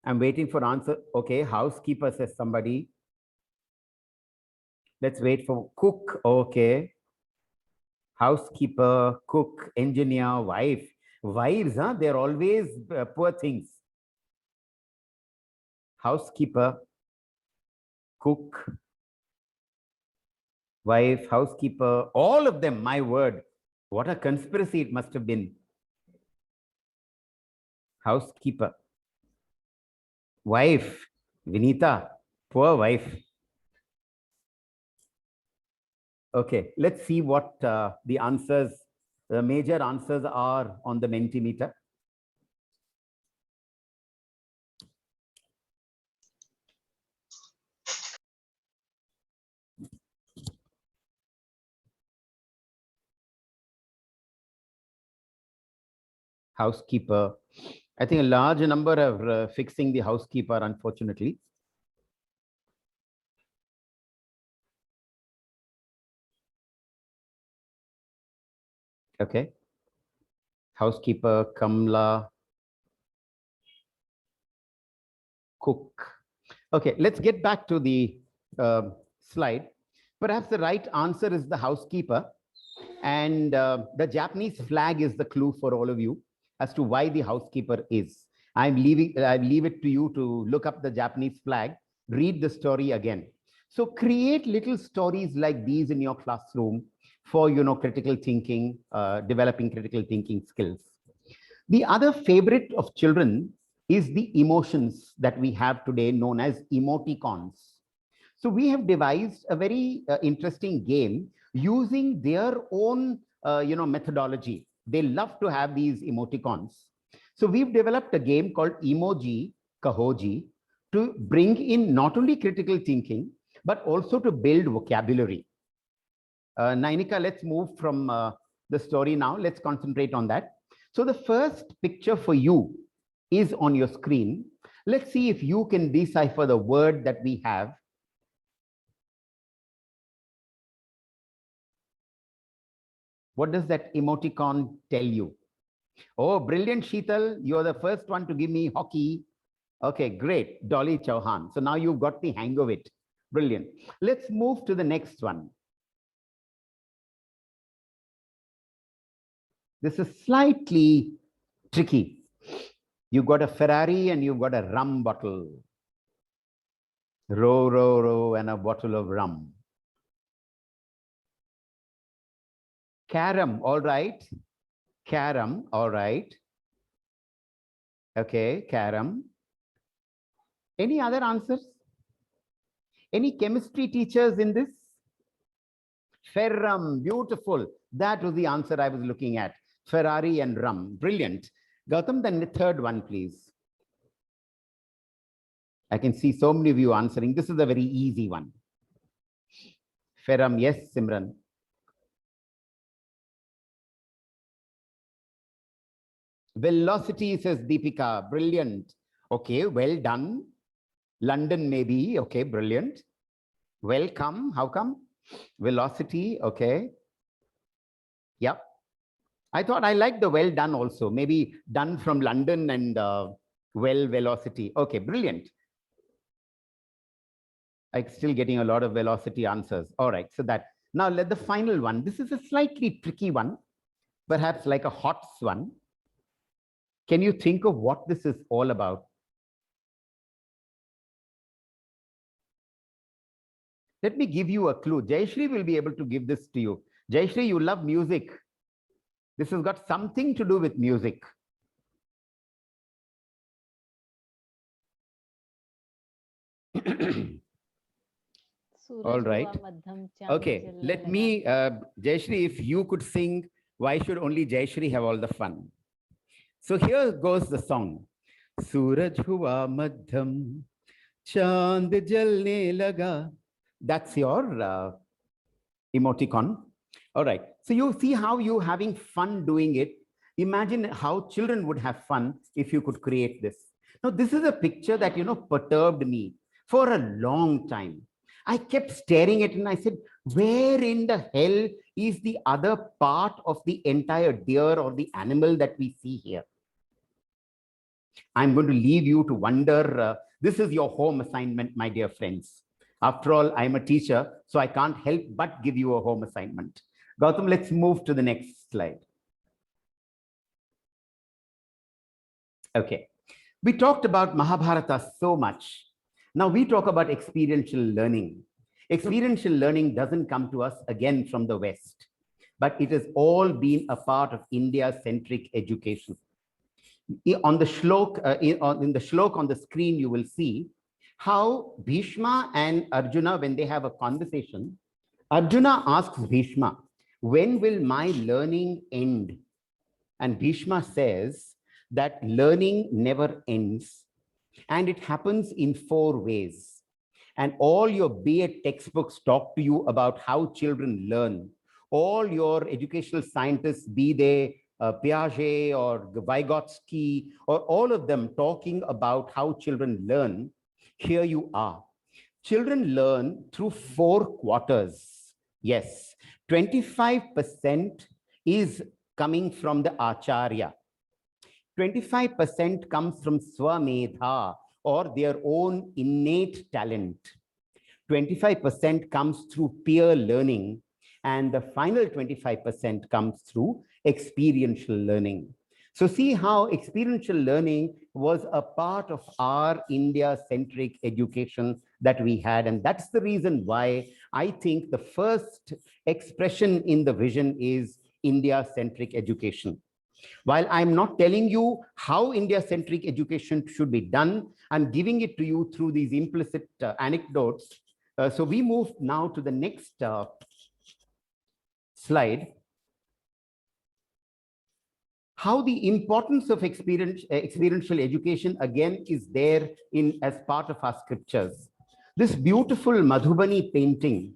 I'm waiting for answer. Okay, housekeeper says somebody. Let's wait for cook. Okay. Housekeeper, cook, engineer, wife. Wives, huh? They're always poor things. Housekeeper, cook, wife, housekeeper, all of them, my word. What a conspiracy it must have been. Housekeeper, wife, Vinita, poor wife. Okay, let's see what the answers, the major answers are on the Mentimeter. Housekeeper. I think a large number are fixing the housekeeper, unfortunately. Okay. Housekeeper, Kamla. cook. Okay, let's get back to the slide. Perhaps the right answer is the housekeeper. And the Japanese flag is the clue for all of you as to why the housekeeper is. I leave it to you to look up the Japanese flag, read the story again. So create little stories like these in your classroom for, critical thinking, developing critical thinking skills. The other favorite of children is the emotions that we have today known as emoticons. So we have devised a very interesting game using their own, methodology. They love to have these emoticons. So we've developed a game called Emoji Kahoji to bring in not only critical thinking, but also to build vocabulary. Nainika, let's move from the story now. Let's concentrate on that. So the first picture for you is on your screen. Let's see if you can decipher the word that we have. What does that emoticon tell you? Oh, brilliant, Sheetal. You're the first one to give me hockey. Okay, great. Dolly Chauhan. So now you've got the hang of it. Brilliant. Let's move to the next one. This is slightly tricky. You've got a Ferrari and you've got a rum bottle. Row, row, row, and a bottle of rum. Carom, all right. Carom, all right. Okay, carom. Any other answers? Any chemistry teachers in this? Ferrum, beautiful. That was the answer I was looking at. Ferrari and rum, brilliant. Gautam, then the third one, please. I can see so many of you answering. This is a very easy one. Ferrum, yes, Simran. Velocity, says Deepika, brilliant. Okay, well done. London, maybe, okay, brilliant. Welcome, how come? Velocity, okay. Yep. I thought I liked the well done also, maybe done from London and well velocity. Okay, brilliant. I'm still getting a lot of velocity answers. All right, so that, now let the final one. This is a slightly tricky one, perhaps like a hot one. Can you think of what this is all about? Let me give you a clue. Jayashri will be able to give this to you. Jayashri, you love music. This has got something to do with music. All right. Okay, let me, Jayashri, if you could sing, why should only Jayashri have all the fun? So here goes the song. Suraj hua madhyam, chand jalne laga. That's your emoticon. All right. So you see how you're having fun doing it. Imagine how children would have fun if you could create this. Now, this is a picture that, perturbed me for a long time. I kept staring at it and I said, where in the hell is the other part of the entire deer or the animal that we see here? I'm going to leave you to wonder. This is your home assignment, my dear friends. After all, I'm a teacher, so I can't help but give you a home assignment. Gautam, let's move to the next slide. Okay. We talked about Mahabharata so much. Now we talk about experiential learning. Experiential learning doesn't come to us again from the West, but it has all been a part of India-centric education. On the shlok, in the shlok on the screen, you will see how Bhishma and Arjuna, when they have a conversation, Arjuna asks Bhishma, when will my learning end? And Bhishma says that learning never ends. And it happens in 4 ways. And all your BA textbooks talk to you about how children learn. All your educational scientists, be they Piaget or Vygotsky, or all of them talking about how children learn, here you are. Children learn through 4 quarters. Yes, 25% is coming from the Acharya. 25% comes from Swamedha, or their own innate talent. 25% comes through peer learning, and the final 25% comes through experiential learning. So see how experiential learning was a part of our India-centric education that we had. And that's the reason why I think the first expression in the vision is India-centric education. While I'm not telling you how India-centric education should be done, I'm giving it to you through these implicit anecdotes. So we move now to the next slide. How the importance of experiential education again is there in as part of our scriptures. This beautiful Madhubani painting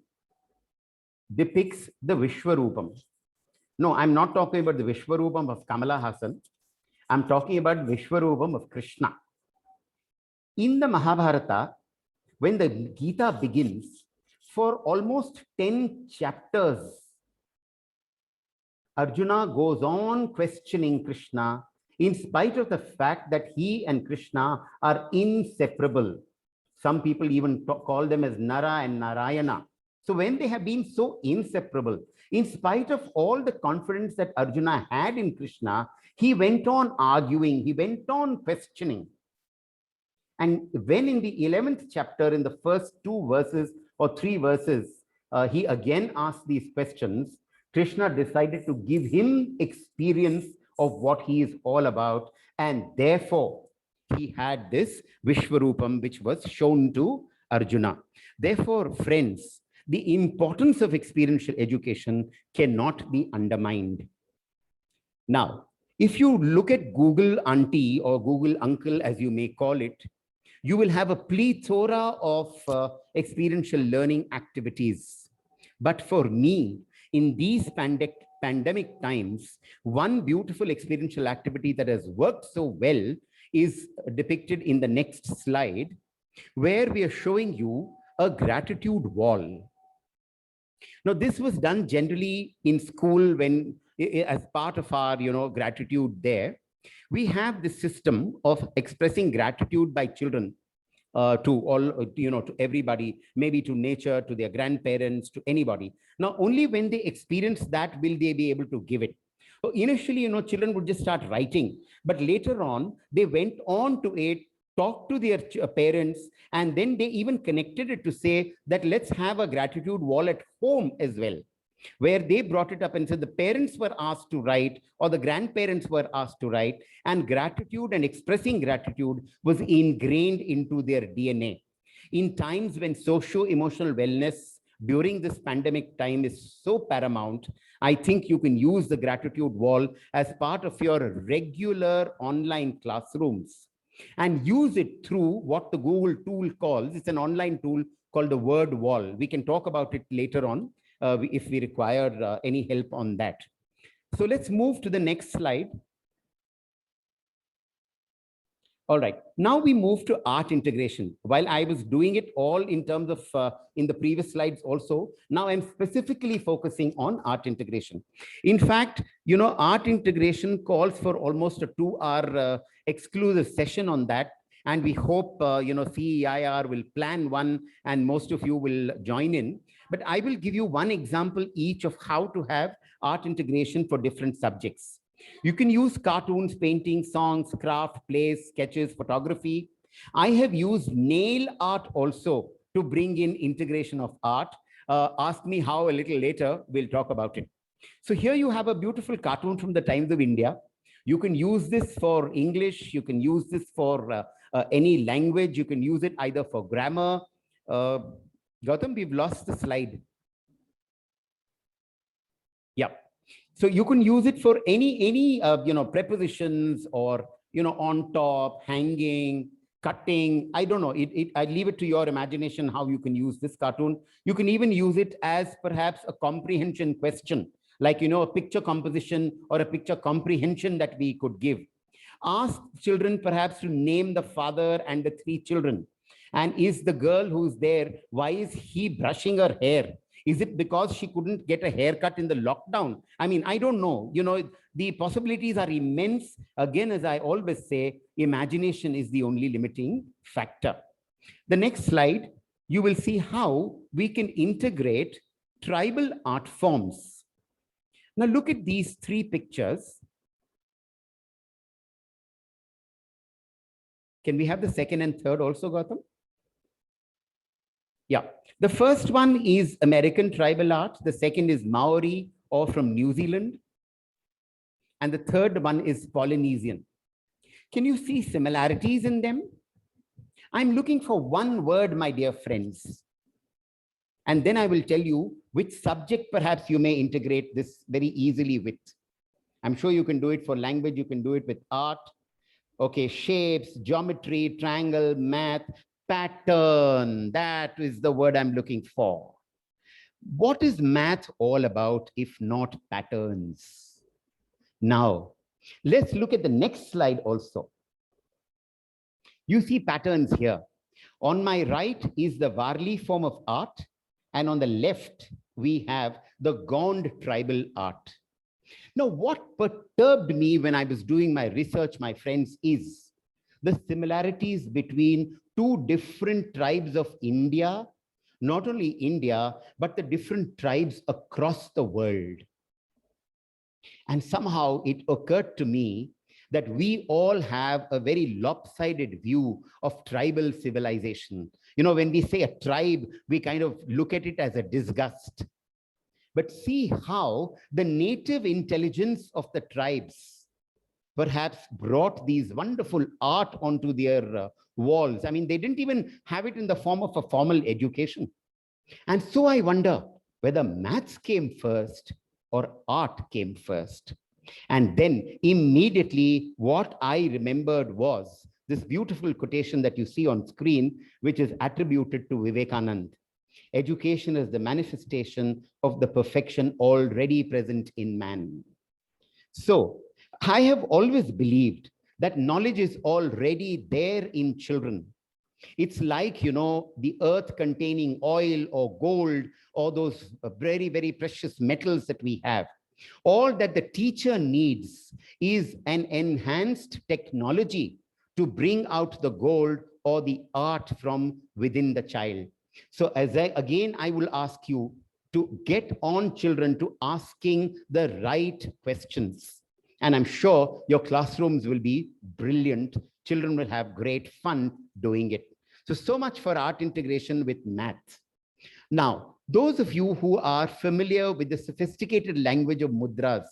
depicts the Vishwarupam. No, I'm not talking about the Vishwarupam of Kamala Hassan. I'm talking about Vishwarupam of Krishna. In the Mahabharata, when the Gita begins, for almost 10 chapters, Arjuna goes on questioning Krishna in spite of the fact that he and Krishna are inseparable. Some people even call them as Nara and Narayana. So when they have been so inseparable, in spite of all the confidence that Arjuna had in Krishna, he went on arguing, he went on questioning. And when in the 11th chapter, in the first 2 verses or 3 verses, he again asked these questions, Krishna decided to give him experience of what he is all about. And therefore, he had this Vishwarupam, which was shown to Arjuna. Therefore, friends, the importance of experiential education cannot be undermined. Now, if you look at Google Auntie or Google Uncle, as you may call it, you will have a plethora of experiential learning activities. But for me, in these pandemic times, one beautiful experiential activity that has worked so well is depicted in the next slide, where we are showing you a gratitude wall. Now, this was done generally in school when, as part of our, gratitude there. We have this system of expressing gratitude by children to all, to everybody, maybe to nature, to their grandparents, to anybody. Now, only when they experience that will they be able to give it. So initially, children would just start writing, but later on, they went on to it, talked to their parents, and then they even connected it to say that let's have a gratitude wall at home as well, where they brought it up and said the parents were asked to write or the grandparents were asked to write, and gratitude and expressing gratitude was ingrained into their DNA. In times when socio-emotional wellness during this pandemic time is so paramount, I think you can use the gratitude wall as part of your regular online classrooms and use it through what the Google tool calls, it's an online tool called the word wall. We can talk about it later on if we require any help on that. So let's move to the next slide. All right, now we move to art integration. While I was doing it all in terms of in the previous slides also, now I'm specifically focusing on art integration. In fact, art integration calls for almost a 2-hour exclusive session on that. And we hope, CEIR will plan one and most of you will join in. But I will give you one example each of how to have art integration for different subjects. You can use cartoons, paintings, songs, craft, plays, sketches, photography. I have used nail art also to bring in integration of art. Ask me how a little later, we'll talk about it. So here you have a beautiful cartoon from the Times of India. You can use this for English. You can use this for any language. You can use it either for grammar. Gautam, we've lost the slide. Yeah. So you can use it for any prepositions or, on top, hanging, cutting. I don't know. I leave it to your imagination how you can use this cartoon. You can even use it as perhaps a comprehension question, like, a picture composition or a picture comprehension that we could give. Ask children perhaps to name the father and the 3 children. And is the girl who's there, why is he brushing her hair? Is it because she couldn't get a haircut in the lockdown? I mean, I don't know. the possibilities are immense. Again, as I always say, imagination is the only limiting factor. The next slide, you will see how we can integrate tribal art forms. Now look at these three pictures. Can we have the second and third also, Gautam? Yeah, the first one is American tribal art. The second is Maori or from New Zealand. And the third one is Polynesian. Can you see similarities in them? I'm looking for one word, my dear friends. And then I will tell you which subject perhaps you may integrate this very easily with. I'm sure you can do it for language, you can do it with art. Okay, shapes, geometry, triangle, math, pattern. That is the word I'm looking for. What is math all about if not patterns? Now, let's look at the next slide also. You see patterns here. On my right is the Varli form of art, and on the left, we have the Gond tribal art. Now, what perturbed me when I was doing my research, my friends, is the similarities between two different tribes of India, not only India, but the different tribes across the world. And somehow it occurred to me that we all have a very lopsided view of tribal civilization. You know, when we say a tribe, we kind of look at it as a disgust. But see how the native intelligence of the tribes perhaps brought these wonderful art onto their walls. I mean, they didn't even have it in the form of a formal education. And so I wonder whether maths came first or art came first. And then immediately what I remembered was this beautiful quotation that you see on screen, which is attributed to Vivekananda. Education is the manifestation of the perfection already present in man. So I have always believed that knowledge is already there in children. It's like, you know, the earth containing oil or gold or those very, very precious metals that we have. All that the teacher needs is an enhanced technology to bring out the gold or the art from within the child. So as I will ask you to get on children to asking the right questions. And I'm sure your classrooms will be brilliant. Children will have great fun doing it. So much for art integration with math. Now, those of you who are familiar with the sophisticated language of mudras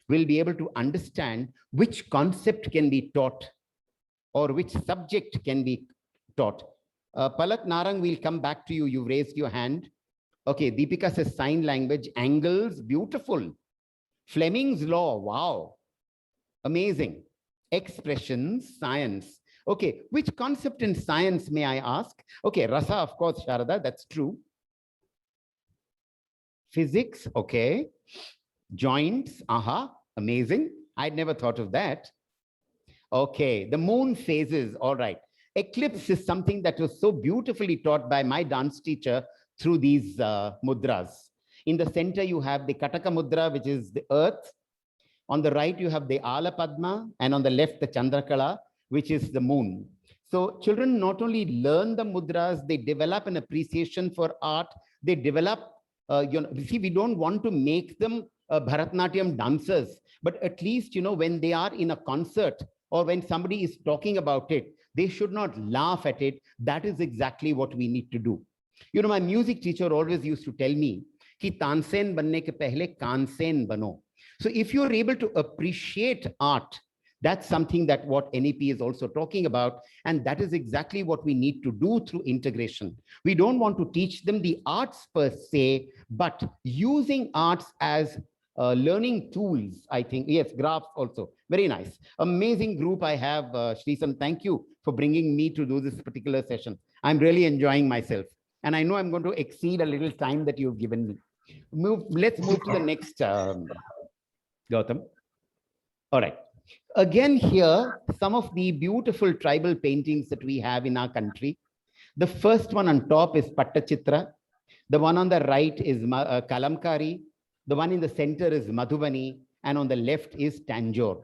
will be able to understand which concept can be taught or which subject can be taught. Palak Narang, we'll come back to you. You raised your hand. Okay, Deepika says sign language, angles, beautiful. Fleming's law, wow, amazing. Expressions, science. Okay, which concept in science may I ask? Okay, Rasa, of course, Sharada, that's true. Physics, okay. Joints, aha, amazing. I'd never thought of that. Okay, the moon phases, all right. Eclipse is something that was so beautifully taught by my dance teacher through these mudras. In the center, you have the Kataka Mudra, which is the earth. On the right, you have the Ala Padma, and on the left, the Chandrakala, which is the moon. So children not only learn the mudras, they develop an appreciation for art. They develop, see, we don't want to make them Bharatnatyam dancers, but at least, you know, when they are in a concert or when somebody is talking about it, they should not laugh at it. That is exactly what we need to do. You know, my music teacher always used to tell me, ki tansen banne ke pehle kansen bano. So if you're able to appreciate art, that's something that what NEP is also talking about. And that is exactly what we need to do through integration. We don't want to teach them the arts per se, but using arts as learning tools, I think. Yes, graphs also. Very nice. Amazing group I have, Shrisam. Thank you for bringing me to do this particular session. I'm really enjoying myself. And I know I'm going to exceed a little time that you've given me. Let's move to the next, Gautam. All right. Again here, some of the beautiful tribal paintings that we have in our country. The first one on top is Pattachitra. The one on the right is Kalamkari. The one in the center is Madhubani. and on the left is Tanjore,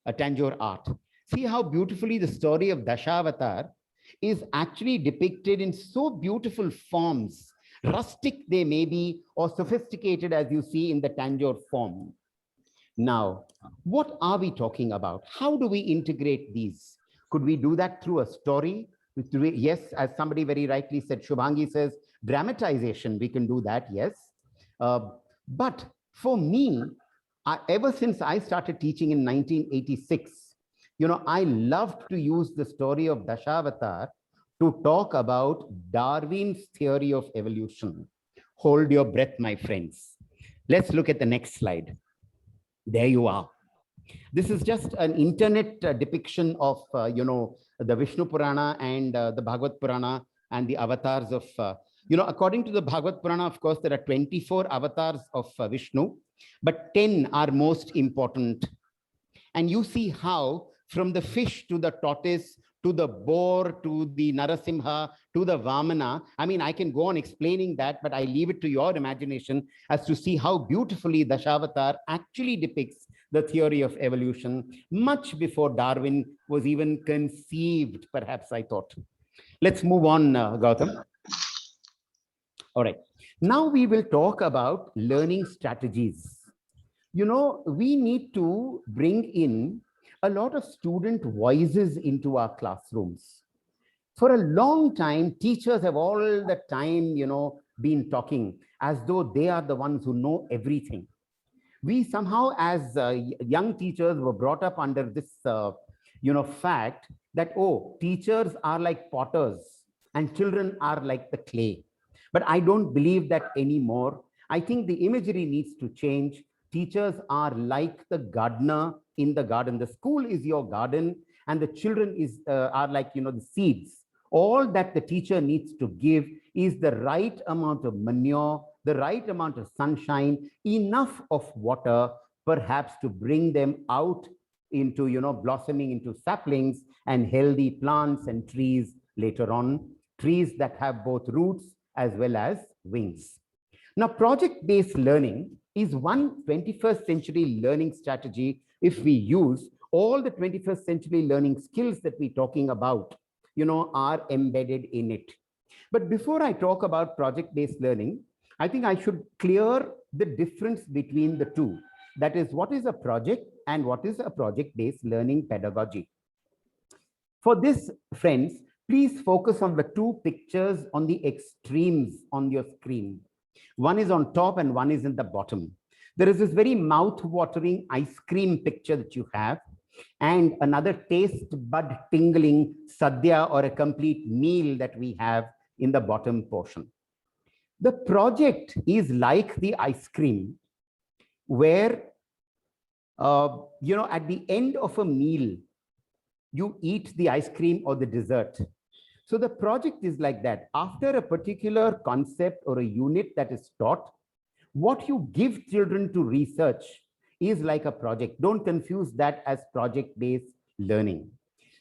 a Tanjore art. See how beautifully the story of Dashavatar is actually depicted in so beautiful forms. Rustic they may be, or sophisticated as you see in the Tanjore form. Now, what are we talking about? How do we integrate these? Could we do that through a story? Yes, as somebody very rightly said, Shubhangi says, dramatization, we can do that, yes. But for me, ever since I started teaching in 1986, I loved to use the story of Dashavatar to talk about Darwin's theory of evolution. Hold your breath, my friends. Let's look at the next slide. There you are. This is just an internet depiction of, the Vishnu Purana and the Bhagavad Purana and the avatars of, according to the Bhagavad Purana, of course, there are 24 avatars of Vishnu, but 10 are most important. And you see how from the fish to the tortoise, to the boar, to the Narasimha, to the Vamana. I mean, I can go on explaining that, but I leave it to your imagination as to see how beautifully Dashavatar actually depicts the theory of evolution much before Darwin was even conceived, perhaps I thought. Let's move on, Gautam. All right. Now we will talk about learning strategies. We need to bring in a lot of student voices into our classrooms. For a long time, teachers have all the time, been talking as though they are the ones who know everything. We somehow, as young teachers, were brought up under this, fact that, oh, teachers are like potters and children are like the clay. But I don't believe that anymore. I think the imagery needs to change. Teachers are like the gardener in the garden. The school is your garden, and the children are like, the seeds. All that the teacher needs to give is the right amount of manure, the right amount of sunshine, enough of water, perhaps to bring them out into, blossoming into saplings and healthy plants and trees later on, trees that have both roots as well as wings. Now, project-based learning is one 21st century learning strategy if we use all the 21st century learning skills that we're talking about, are embedded in it. But before I talk about project-based learning, I think I should clear the difference between the two. That is, what is a project and what is a project-based learning pedagogy. For this, friends, please focus on the two pictures on the extremes on your screen. One is on top and one is in the bottom. There is this very mouth-watering ice cream picture that you have, and another taste bud tingling sadhya or a complete meal that we have in the bottom portion. The project is like the ice cream, where, at the end of a meal, you eat the ice cream or the dessert. So the project is like that. After a particular concept or a unit that is taught, what you give children to research is like a project. Don't confuse that as project-based learning.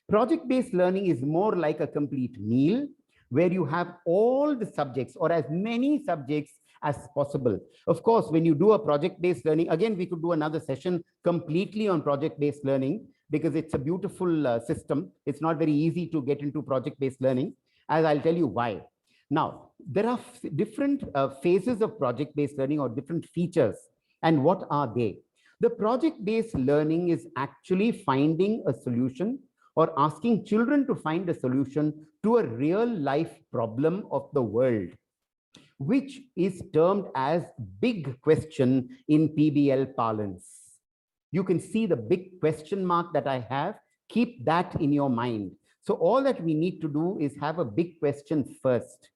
Project-based learning is more like a complete meal where you have all the subjects or as many subjects as possible. Of course, when you do a project-based learning, again, we could do another session completely on project-based learning because it's a beautiful system. It's not very easy to get into project-based learning, as I'll tell you why. Now, there are different phases of project-based learning or different features. And what are they? The project-based learning is actually finding a solution or asking children to find a solution to a real life problem of the world, which is termed as big question in PBL parlance. You can see the big question mark that I have. Keep that in your mind. So all that we need to do is have a big question first.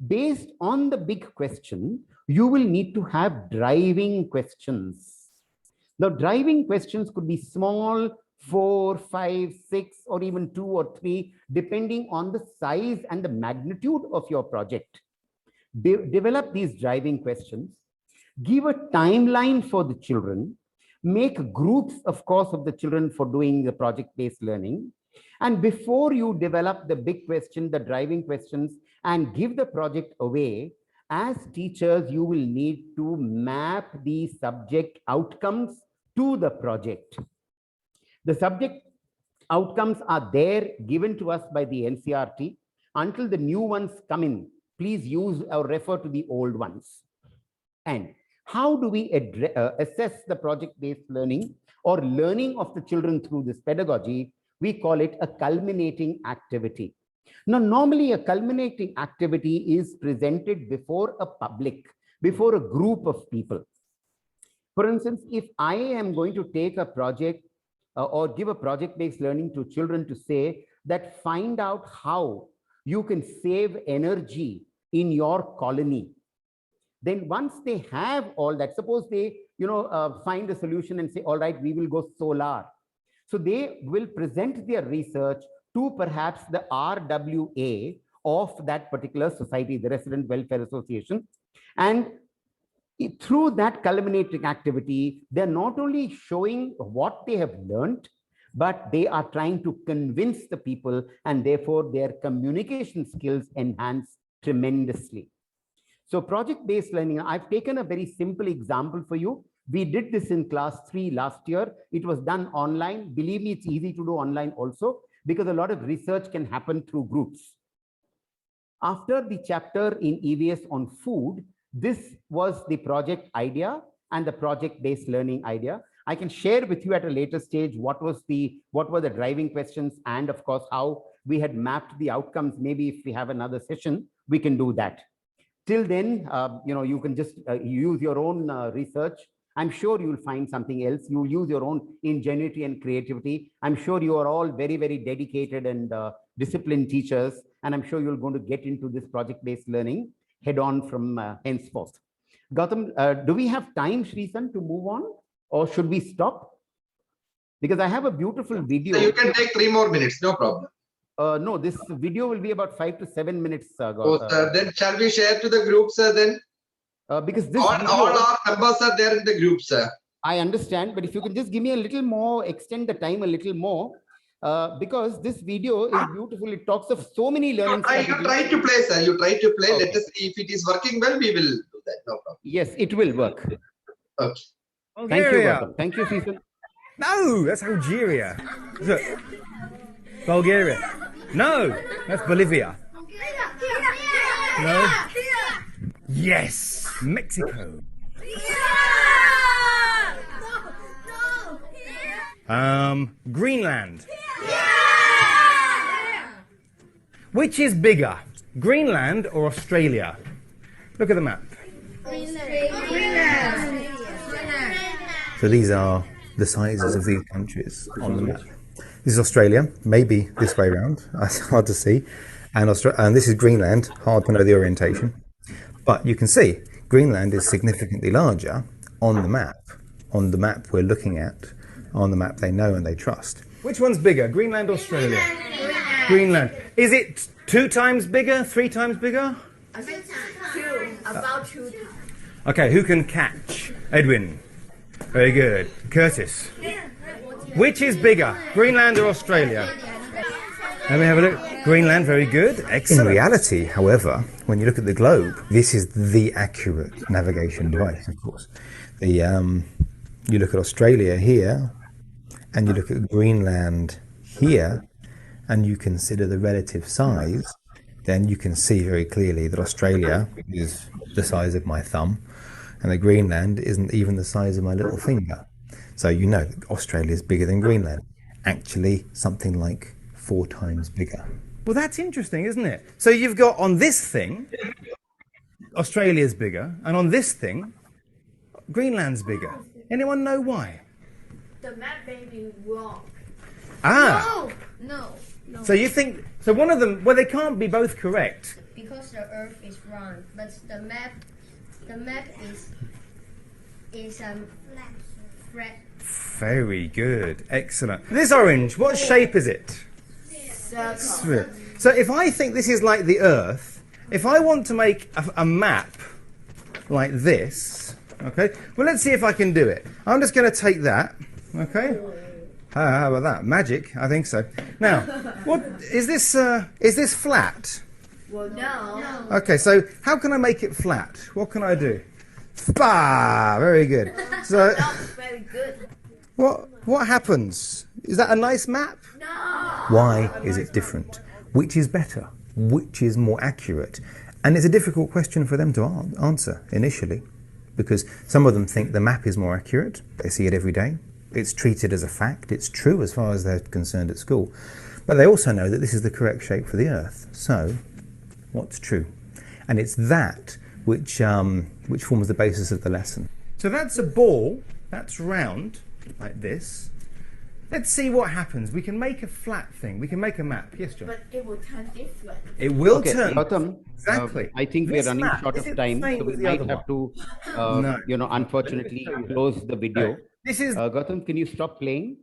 Based on the big question, you will need to have driving questions. The driving questions could be small, 4, 5, 6, or even 2 or 3, depending on the size and the magnitude of your project. Develop these driving questions, give a timeline for the children, make groups, of course, of the children for doing the project-based learning. And before you develop the big question, the driving questions, and give the project away, as teachers, you will need to map the subject outcomes to the project. The subject outcomes are there given to us by the NCERT. Until the new ones come in, please use or refer to the old ones. And how do we assess the project-based learning or learning of the children through this pedagogy? We call it a culminating activity. Now, normally a culminating activity is presented before a public, before a group of people. For instance, if I am going to take a project or give a project-based learning to children to say that find out how you can save energy in your colony, then once they have all that, suppose they find a solution and say, all right, we will go solar. So they will present their research to perhaps the RWA of that particular society, the Resident Welfare Association. And through that culminating activity, they're not only showing what they have learned, but they are trying to convince the people, and therefore their communication skills enhance tremendously. So project-based learning, I've taken a very simple example for you. We did this in class 3 last year. It was done online. Believe me, it's easy to do online also, because a lot of research can happen through groups. After the chapter in EVS on food, this was the project idea and the project-based learning idea. I can share with you at a later stage what were the driving questions, and of course how we had mapped the outcomes. Maybe if we have another session, we can do that. Till then, you can just use your own research. I'm sure you'll find something else. You'll use your own ingenuity and creativity. I'm sure you are all very, very dedicated and disciplined teachers, and I'm sure you're going to get into this project-based learning head on from henceforth. Gautam, do we have time, Srisan, to move on, or should we stop? Because I have a beautiful video. So you can take 3 more minutes, no problem. No, this video will be about 5 to 7 minutes. Then shall we share to the group, sir, then? Because this all our numbers are there in the group, sir. I understand, but if you can just give me a little more, extend the time a little more, because this video is beautiful. It talks of so many learning strategies. You try to play, sir. You try to play. Okay. Let us see if it is working well. We will do that. No problem. Yes, it will work. Okay. Thank you, Gautam. Thank you, Srisan. No, that's Algeria. Look. Bulgaria. No, that's Bolivia. No. Yes, Mexico. Greenland. Which is bigger, Greenland or Australia? Look at the map. So these are the sizes of these countries on the map. This is Australia, maybe this way around, it's hard to see. And this is Greenland, hard to know the orientation. But you can see Greenland is significantly larger on the map we're looking at, on the map they know and they trust. Which one's bigger, Greenland or Australia? Greenland. Is it 2 times bigger, 3 times bigger? About 2 times. Okay, who can catch? Edwin. Very good. Curtis. Which is bigger, Greenland or Australia? Let me have a look. Greenland, very good. Excellent. In reality, however, when you look at the globe, this is the accurate navigation device, of course. You look at Australia here, and you look at Greenland here, and you consider the relative size, then you can see very clearly that Australia is the size of my thumb, and that Greenland isn't even the size of my little finger. So you know that Australia is bigger than Greenland. Actually, something like 4 times bigger. Well, that's interesting, isn't it? So you've got on this thing, Australia's bigger, and on this thing, Greenland's bigger. Anyone know why? The map may be wrong. Ah. No. So you think, so one of them, well, they can't be both correct. Because the Earth is round, but the map is flat. Very good, excellent. This orange, what shape is it? Circle. So if I think this is like the Earth, if I want to make a map like this, okay, well, let's see if I can do it. I'm just going to take that, okay. How about that? Magic, I think so. Now, what is this? Is this flat? Well, no. Okay, so how can I make it flat? What can I do? Bah, very good. So That's very good. What happens? Is that a nice map? No. Why is it different? Which is better? Which is more accurate? And it's a difficult question for them to answer initially, because some of them think the map is more accurate. They see it every day. It's treated as a fact. It's true as far as they're concerned at school. But they also know that this is the correct shape for the Earth. So, what's true? And it's that which forms the basis of the lesson. So that's a ball. That's round, like this. Let's see what happens. We can make a flat thing. We can make a map. Yes, John? But it will turn different. It will Okay, turn. Gautam, Exactly. I think we're This running map, short is of it time, the same so we as the might other have to, No. unfortunately close the video. This is Gautam, can you stop playing?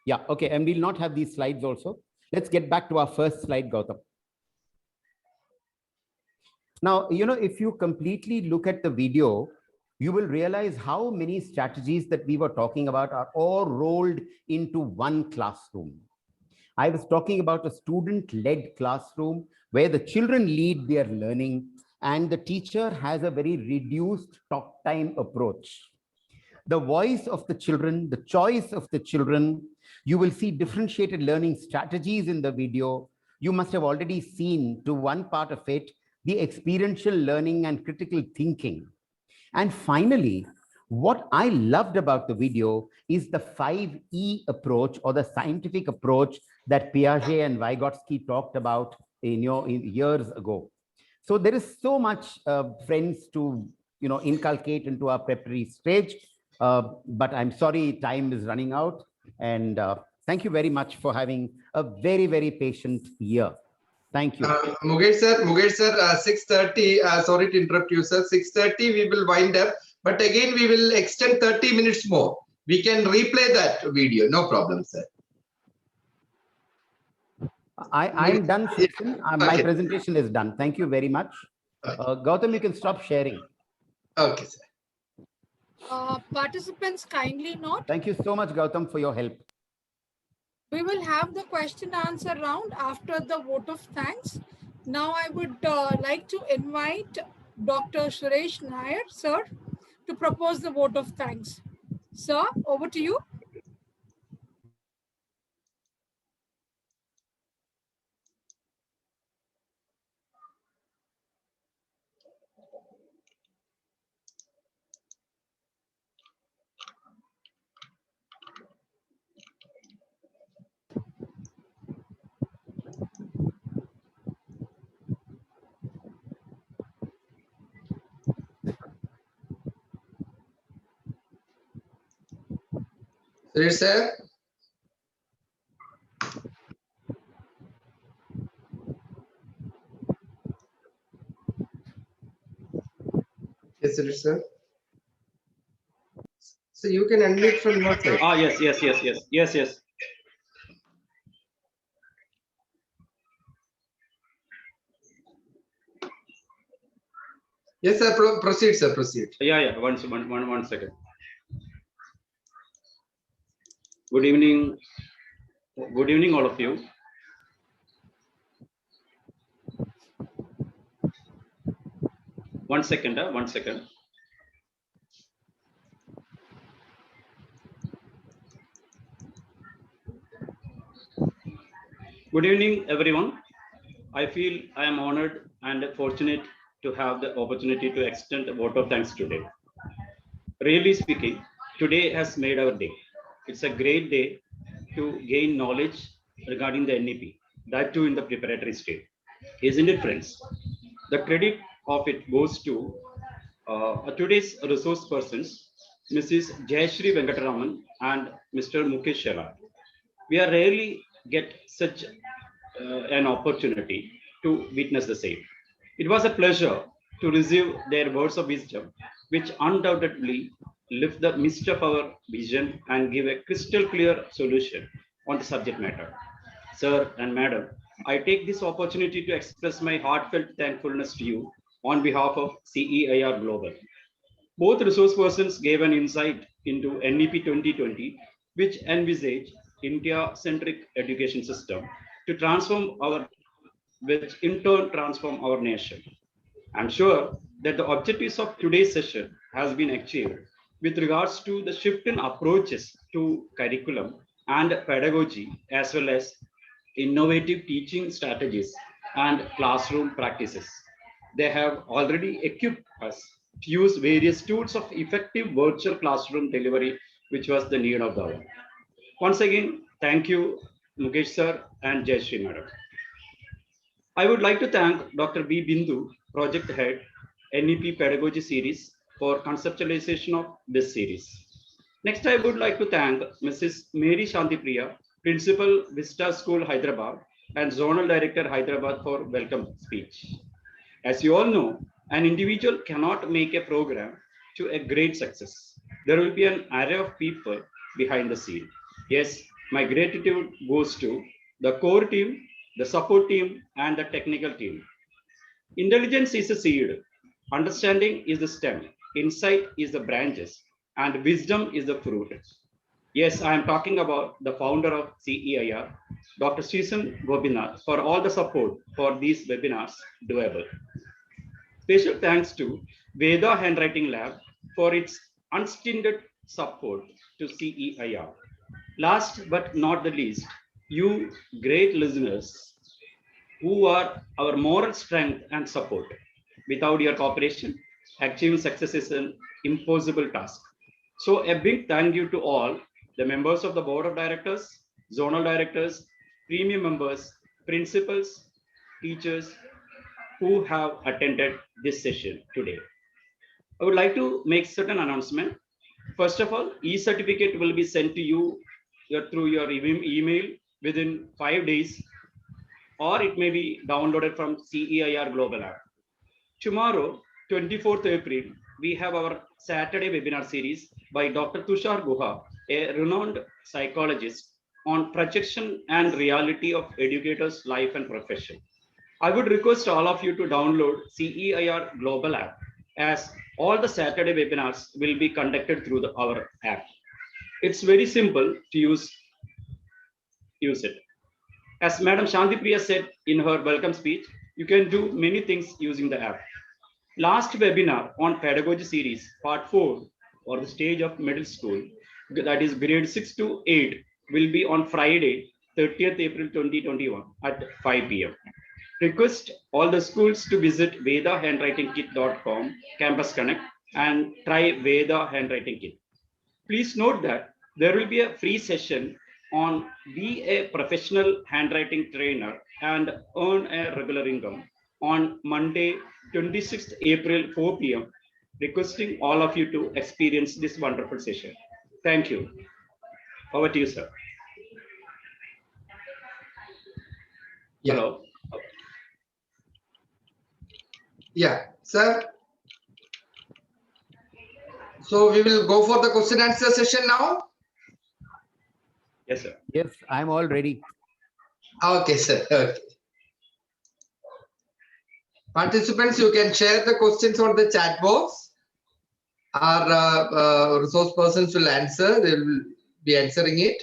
Yeah, okay, and we'll not have these slides also. Let's get back to our first slide, Gautam. Now, if you completely look at the video, you will realize how many strategies that we were talking about are all rolled into one classroom. I was talking about a student-led classroom where the children lead their learning and the teacher has a very reduced talk time approach. The voice of the children, the choice of the children, you will see differentiated learning strategies in the video. You must have already seen to one part of it, the experiential learning and critical thinking. And finally, what I loved about the video is the 5E approach, or the scientific approach that Piaget and Vygotsky talked about in years ago. So there is so much, friends, to inculcate into our preparatory stage. But I'm sorry, time is running out. And thank you very much for having a very, very patient year. Thank you. Mukesh sir, 6:30, sorry to interrupt you, sir. 6:30 we will wind up, but again we will extend 30 minutes more. We can replay that video, no problem, sir. I'm done, Susan. My Okay. presentation is done. Thank you very much. Gautam, you can stop sharing. Okay, sir. Participants, kindly note, Thank you so much, Gautam, for your help. we will have the question answer round after the vote of thanks. Now I would like to invite Dr. Suresh Nair, sir, to propose the vote of thanks. Sir, over to you. Suresh sir. Yes, Suresh sir. So you can unmute from your side. Ah, yes. Yes, sir. Proceed, sir. Proceed. Yeah. One second. Good evening. Good evening, all of you. One second. Good evening, everyone. I feel I am honored and fortunate to have the opportunity to extend a vote of thanks today. Really speaking, today has made our day. It's a great day to gain knowledge regarding the NEP, that too in the preparatory stage. Isn't it, friends? The credit of it goes to today's resource persons, Mrs. Jayashri Venkataraman and Mr. Mukesh Shela. We are rarely get such an opportunity to witness the same. It was a pleasure to receive their words of wisdom, which undoubtedly lift the mist of our vision and give a crystal clear solution on the subject matter. Sir and Madam, I take this opportunity to express my heartfelt thankfulness to you on behalf of CEIR Global. Both resource persons gave an insight into NEP 2020, which envisage India-centric education system to transform which in turn transform our nation. I'm sure that the objectives of today's session has been achieved with regards to the shift in approaches to curriculum and pedagogy, as well as innovative teaching strategies and classroom practices. They have already equipped us to use various tools of effective virtual classroom delivery, which was the need of the hour. Once again, thank you, Mukesh sir and Jayashree madam. I would like to thank Dr. B. Bindu, Project Head, NEP Pedagogy Series, for conceptualization of this series. Next, I would like to thank Mrs. Mary Shantipriya, Principal, Vista School, Hyderabad, and Zonal Director, Hyderabad, for welcome speech. As you all know, an individual cannot make a program to a great success. There will be an array of people behind the scene. Yes, my gratitude goes to the core team, the support team, and the technical team. Intelligence is a seed, understanding is the stem, insight is the branches, and wisdom is the fruit. Yes, I am talking about the founder of CEIR, Dr. Susan Gobinath, for all the support for these webinars doable. Special thanks to Veda Handwriting Lab for its unstinted support to CEIR. Last but not the least, you great listeners who are our moral strength and support. Without your cooperation, achieving success is an impossible task. So a big thank you to all the members of the board of directors, zonal directors, premium members, principals, teachers who have attended this session today. I would like to make certain announcement. First of all, e-certificate will be sent to you through your email within 5 days, or it may be downloaded from CEIR Global App. Tomorrow, 24th April, we have our Saturday webinar series by Dr. Tushar Guha, a renowned psychologist, on projection and reality of educators' life and profession. I would request all of you to download CEIR Global App, as all the Saturday webinars will be conducted through our app. It's very simple to use it. As Madam Shantipriya said in her welcome speech, you can do many things using the app. Last webinar on pedagogy series, part 4, or the stage of middle school, that is grade 6 to 8, will be on Friday, 30th April 2021 at 5 p.m. Request all the schools to visit vedahandwritingkit.com, Campus Connect, and try Veda Handwriting Kit. Please note that there will be a free session on be a professional handwriting trainer and earn a regular income on Monday, 26th April, 4 p.m. Requesting all of you to experience this wonderful session. Thank you. Over to you, sir. Yeah. Hello. Yeah, sir. So we will go for the question answer session now. Yes, sir. Yes, I'm all ready. Okay, sir. Okay. Participants, you can share the questions on the chat box. Our resource persons will answer. They will be answering it.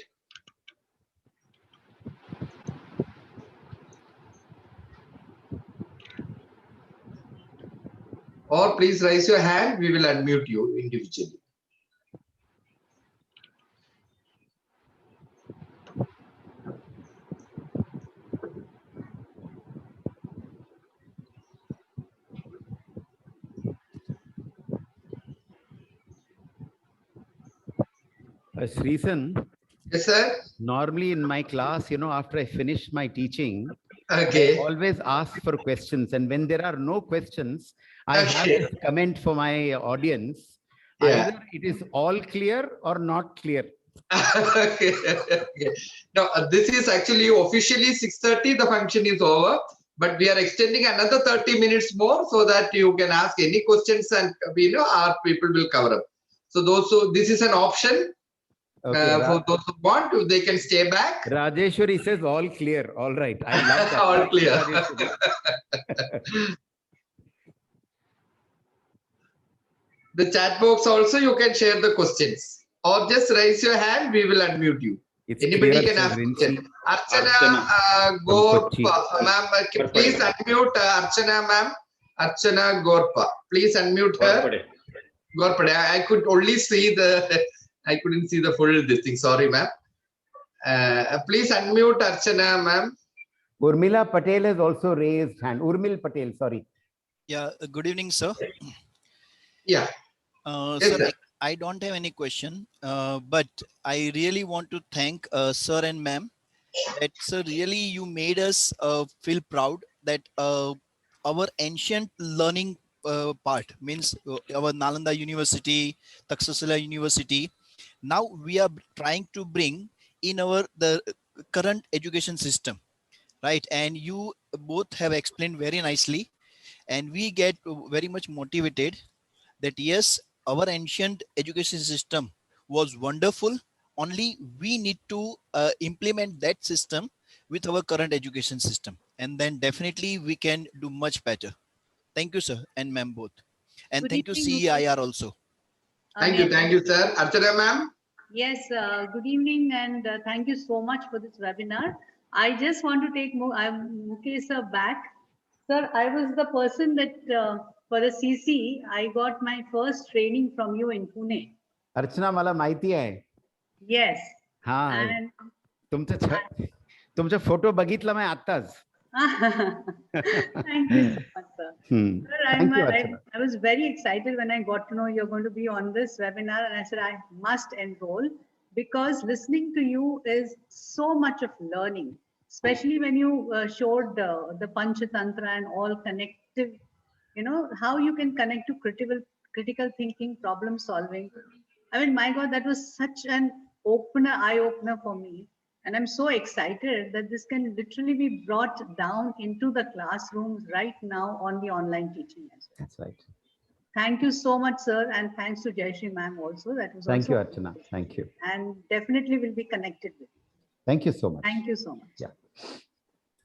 Or please raise your hand. We will unmute you individually. Sreesan, Yes, sir. normally in my class, after I finish my teaching, Okay. I always ask for questions. And when there are no questions, I have Okay. this comment for my audience. Yeah. Either it is all clear or not clear. Okay. Okay. Now, this is actually officially 6:30. The function is over, but we are extending another 30 minutes more so that you can ask any questions and our people will cover up. So this is an option. Okay, For those who want to, they can stay back. Rajeshwari says all clear. All right. I love that. All clear. Rajeshwari. The chat box also, you can share the questions or just raise your hand. We will unmute you. It's Anybody clear, can ask sir, question. Archana. Archana Gorpa, Kochi. ma'am, please unmute Archana, ma'am. Archana Gorpa. Please unmute her. I could only see the, I couldn't see the full this thing. Sorry, ma'am. Please unmute Archana, ma'am. Urmila Patel has also raised hand. Urmil Patel, sorry. Yeah, good evening, sir. Yeah. Yes, Sir, sir. I don't have any question, but I really want to thank sir and ma'am. That sir, really you made us feel proud that our ancient learning part means our Nalanda University, Takshashila University. Now we are trying to bring in the current education system, right? And you both have explained very nicely, and we get very much motivated that yes, our ancient education system was wonderful. Only we need to implement that system with our current education system, and then definitely we can do much better. Thank you, sir and ma'am both, and Good thank you evening, CEIR also. Thank you, sir. Archana, ma'am. Yes, good evening, and thank you so much for this webinar. I just want to take Mukesh sir back. Sir, I was the person that for the CC, I got my first training from you in Pune. अर्चना मला माहिती आहे. Yes. हा, And तुमचा photo बघितला मी आत्ताच. thank you so much, sir. Sir, Thank you, Archana. I was very excited when I got to know you're going to be on this webinar, and I said I must enroll because listening to you is so much of learning, especially when you showed the Panchatantra and all connective, you know, how you can connect to critical thinking, problem solving. I mean, my God, that was such an eye opener for me. And I'm so excited that this can literally be brought down into the classrooms right now on the online teaching as well. That's right. Thank you so much, sir. And thanks to Jayashree ma'am also. That was Thank you, also Archana. Thank you. and definitely will be connected with you. Thank you so much. Thank you so much. Yeah.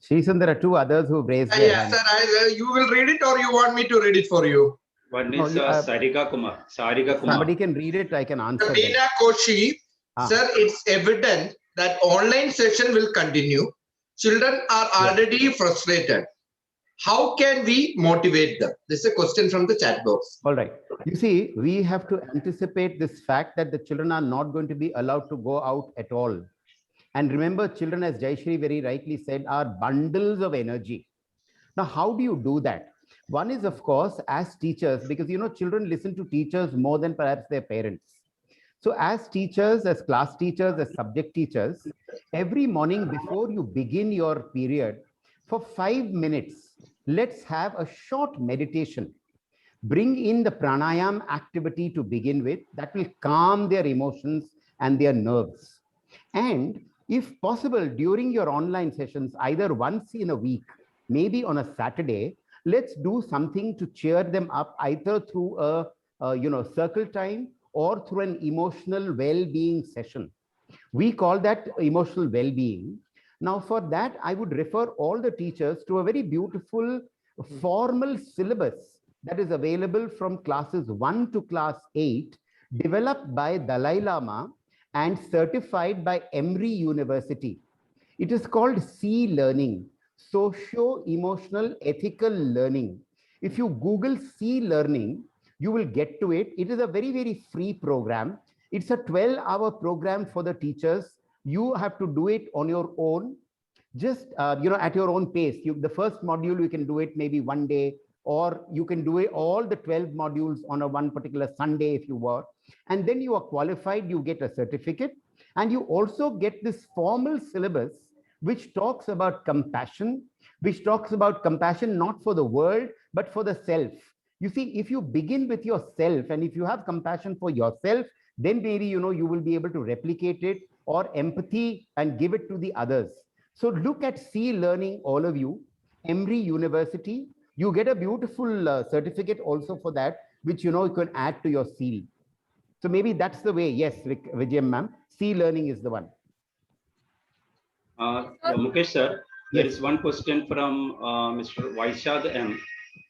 Shrisan, there are two others who raised their Yeah, hands. sir. You will read it or you want me to read it for you? One No, is you- Sarika Kumar. Sarika Kumar. Somebody can read it, I can answer them. Meena Koshi, Ah. sir, it's evident that online session will continue. Children are already frustrated. How can we motivate them? This is a question from the chat box. All right. You see, we have to anticipate this fact that the children are not going to be allowed to go out at all. And remember, children, as Jayashree very rightly said, are bundles of energy. Now, how do you do that? One is, of course, as teachers, because, you know, children listen to teachers more than perhaps their parents. So as teachers, as class teachers, as subject teachers, every morning before you begin your period, for 5 minutes, let's have a short meditation. Bring in the pranayam activity to begin with. That will calm their emotions and their nerves. And if possible, during your online sessions, either once in a week, maybe on a Saturday, let's do something to cheer them up, either through a circle time or through an emotional well-being session. We call that emotional well-being. Now, for that, I would refer all the teachers to a very beautiful formal syllabus that is available from classes 1 to class 8, developed by Dalai Lama and certified by Emory University. It is called C-Learning, Socio-Emotional Ethical Learning. If you Google C-Learning, you will get to it. It is a very, very free program. It's a 12-hour program for the teachers. You have to do it on your own, just at your own pace. The first module, you can do it maybe one day, or you can do it all the 12 modules on a one particular Sunday if you were. And then you are qualified, you get a certificate, and you also get this formal syllabus which talks about compassion, not for the world, but for the self. You see, if you begin with yourself, and if you have compassion for yourself, then maybe, you will be able to replicate it, or empathy, and give it to the others. So look at C-Learning, all of you, Emory University. You get a beautiful certificate also for that, which, you can add to your seal. So maybe that's the way. Yes, Vijayam ma'am, C-Learning is the one. Mukesh sir, there is one question from Mr. Vaishad M.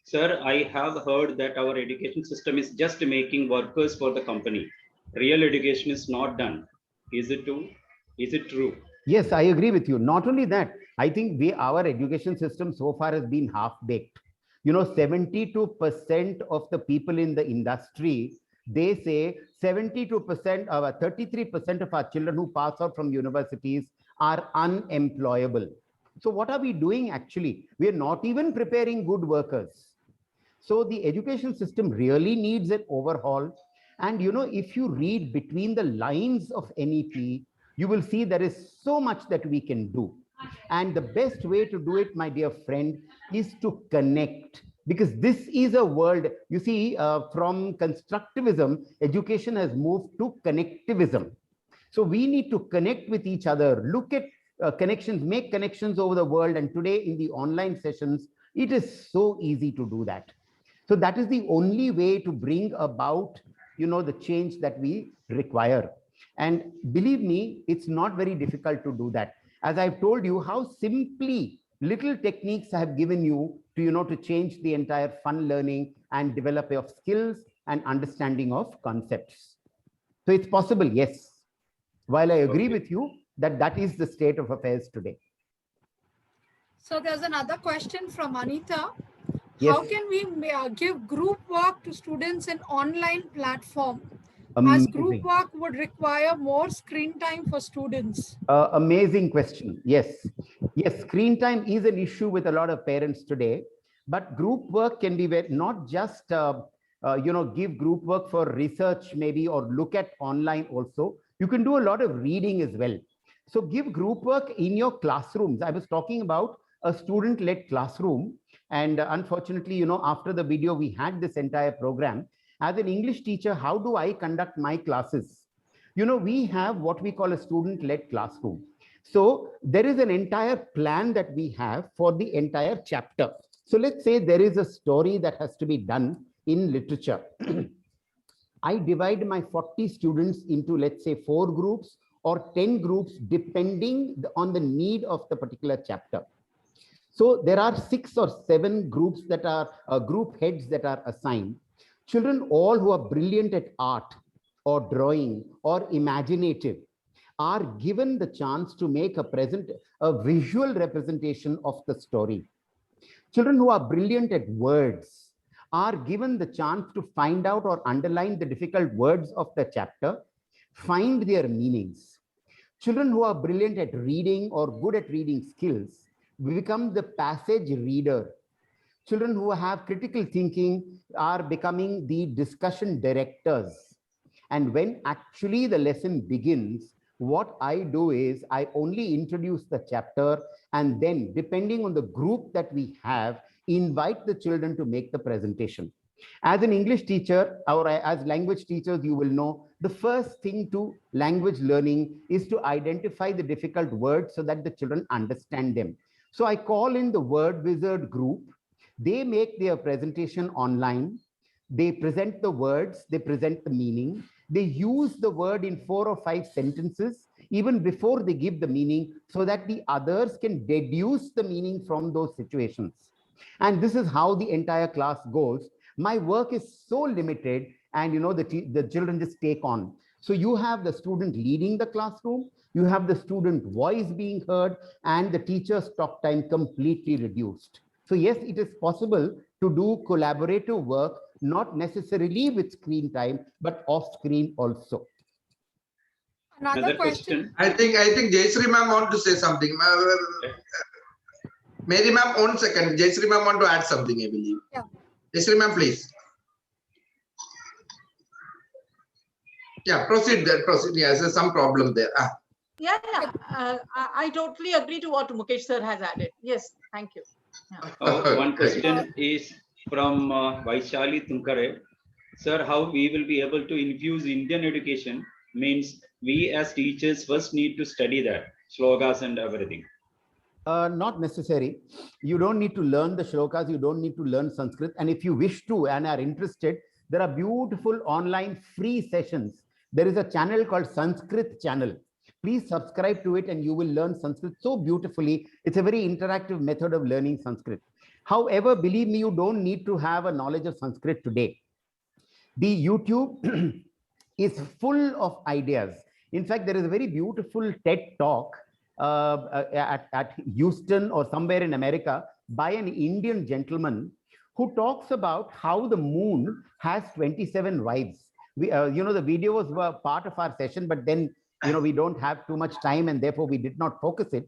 Sir, I have heard that our education system is just making workers for the company. Real education is not done. Is it true? Is it true? Yes, I agree with you. Not only that, I think our education system so far has been half-baked. 72% of the people in the industry they say 72%, 33% of our children who pass out from universities are unemployable. So what are we doing actually? We are not even preparing good workers. So the education system really needs an overhaul. And if you read between the lines of NEP, you will see there is so much that we can do. And the best way to do it, my dear friend, is to connect. Because this is a world, you see, from constructivism, education has moved to connectivism. So we need to connect with each other, look at connections, make connections over the world. And today in the online sessions, it is so easy to do that. So that is the only way to bring about, the change that we require. And believe me, it's not very difficult to do that. As I've told you, how simply little techniques I have given you to change the entire fun learning and develop of skills and understanding of concepts. So it's possible, yes. While I agree with you that that is the state of affairs today. So there's another question from Anita. Yes. How can we give group work to students in online platform? Amazing. As group work would require more screen time for students. Amazing question. Yes. Yes, screen time is an issue with a lot of parents today, but group work can be not just, give group work for research maybe, or look at online also. You can do a lot of reading as well. So give group work in your classrooms. I was talking about a student-led classroom. And unfortunately, after the video, we had this entire program. As an English teacher, how do I conduct my classes? We have what we call a student-led classroom. So there is an entire plan that we have for the entire chapter. So let's say there is a story that has to be done in literature. I divide my 40 students into, let's say, 4 groups or 10 groups, depending on the need of the particular chapter. So there are 6 or 7 groups that are group heads that are assigned. Children, all who are brilliant at art or drawing or imaginative, are given the chance to make a visual representation of the story. Children who are brilliant at words are given the chance to find out or underline the difficult words of the chapter, find their meanings. Children who are brilliant at reading or good at reading skills become the passage reader. Children who have critical thinking are becoming the discussion directors. And when actually the lesson begins, what I do is I only introduce the chapter, and then depending on the group that we have, invite the children to make the presentation. As an English teacher or as language teachers, you will know the first thing to language learning is to identify the difficult words so that the children understand them. So I call in the word wizard group. They make their presentation online. They present the words, they present the meaning. They use the word in 4 or 5 sentences, even before they give the meaning, so that the others can deduce the meaning from those situations. And this is how the entire class goes. My work is so limited, and the children just take on. So you have the student leading the classroom, you have the student voice being heard, and the teacher's talk time completely reduced. So yes, it is possible to do collaborative work, not necessarily with screen time, but off screen also. Another question. I think Jayashree ma'am want to say something. Mary ma'am, 1 second. Jayashree ma'am want to add something, I believe. Yeah. Jayashree ma'am, please. Yeah, proceed there. Proceed. Yes, there's some problem there. Yeah, I totally agree to what Mukesh sir has added. Yes, thank you. Yeah. One question is from Vaishali Tunkare. Sir, how we will be able to infuse Indian education means we as teachers first need to study that, shlokas and everything. Not necessary. You don't need to learn the shlokas. You don't need to learn Sanskrit. And if you wish to and are interested, there are beautiful online free sessions. There is a channel called Sanskrit channel. Please subscribe to it and you will learn Sanskrit so beautifully. It's a very interactive method of learning Sanskrit. However, believe me, you don't need to have a knowledge of Sanskrit today. The YouTube is full of ideas. In fact, there is a very beautiful TED talk at Houston or somewhere in America by an Indian gentleman who talks about how the moon has 27 wives. We, the video was part of our session, but then, we don't have too much time and therefore we did not focus it.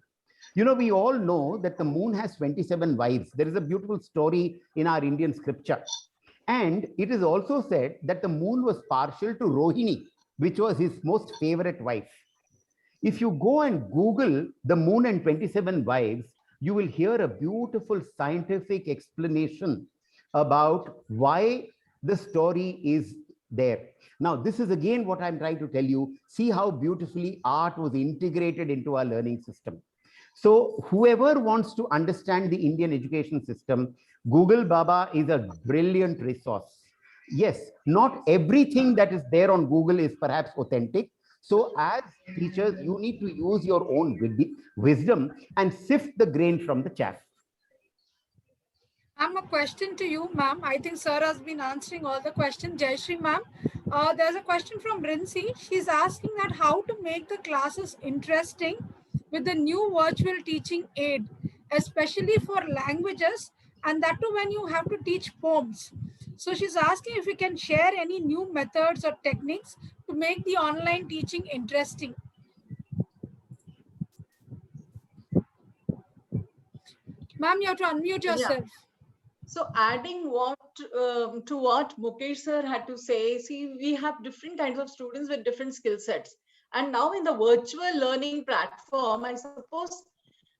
We all know that the moon has 27 wives. There is a beautiful story in our Indian scripture. And it is also said that the moon was partial to Rohini, which was his most favorite wife. If you go and Google the moon and 27 wives, you will hear a beautiful scientific explanation about why the story is there. Now, this is again what I'm trying to tell you. See how beautifully art was integrated into our learning system. So whoever wants to understand the Indian education system, Google Baba is a brilliant resource. Yes, not everything that is there on Google is perhaps authentic. So as teachers, you need to use your own wisdom and sift the grain from the chaff. Ma'am, a question to you, ma'am. I think sir has been answering all the questions. Jayashree, ma'am, there's a question from Rinsi. She's asking that how to make the classes interesting with the new virtual teaching aid, especially for languages, and that too when you have to teach poems. So she's asking if we can share any new methods or techniques to make the online teaching interesting. Ma'am, you have to unmute yourself. Yeah. So adding what to what Mukesh sir had to say, see, we have different kinds of students with different skill sets. And now in the virtual learning platform, I suppose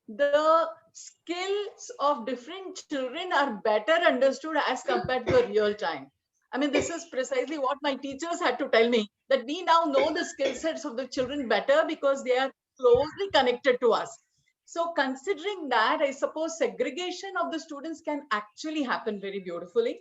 the skills of different children are better understood as compared to real time. I mean, this is precisely what my teachers had to tell me, that we now know the skill sets of the children better because they are closely connected to us. So considering that, I suppose segregation of the students can actually happen very beautifully.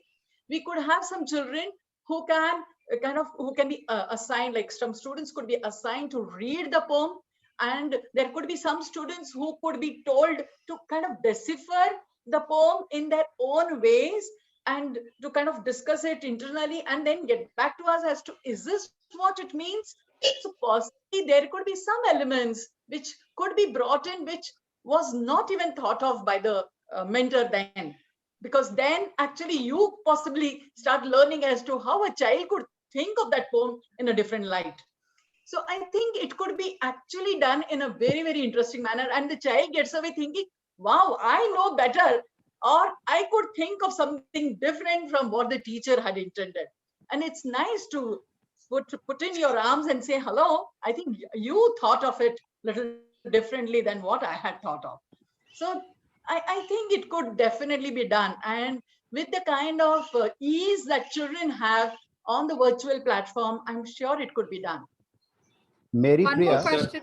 We could have some children who can be assigned, like some students could be assigned to read the poem, and there could be some students who could be told to kind of decipher the poem in their own ways and to kind of discuss it internally and then get back to us as to, is this what it means? So possibly there could be some elements which could be brought in, which was not even thought of by the mentor then, because then actually you possibly start learning as to how a child could think of that poem in a different light. So I think it could be actually done in a very, very interesting manner, and the child gets away thinking, wow, I know better, or I could think of something different from what the teacher had intended. And it's nice to put in your arms and say, hello, I think you thought of it a little differently than what I had thought of. So I think it could definitely be done. And with the kind of ease that children have on the virtual platform, I'm sure it could be done. Mary One Priya, more question.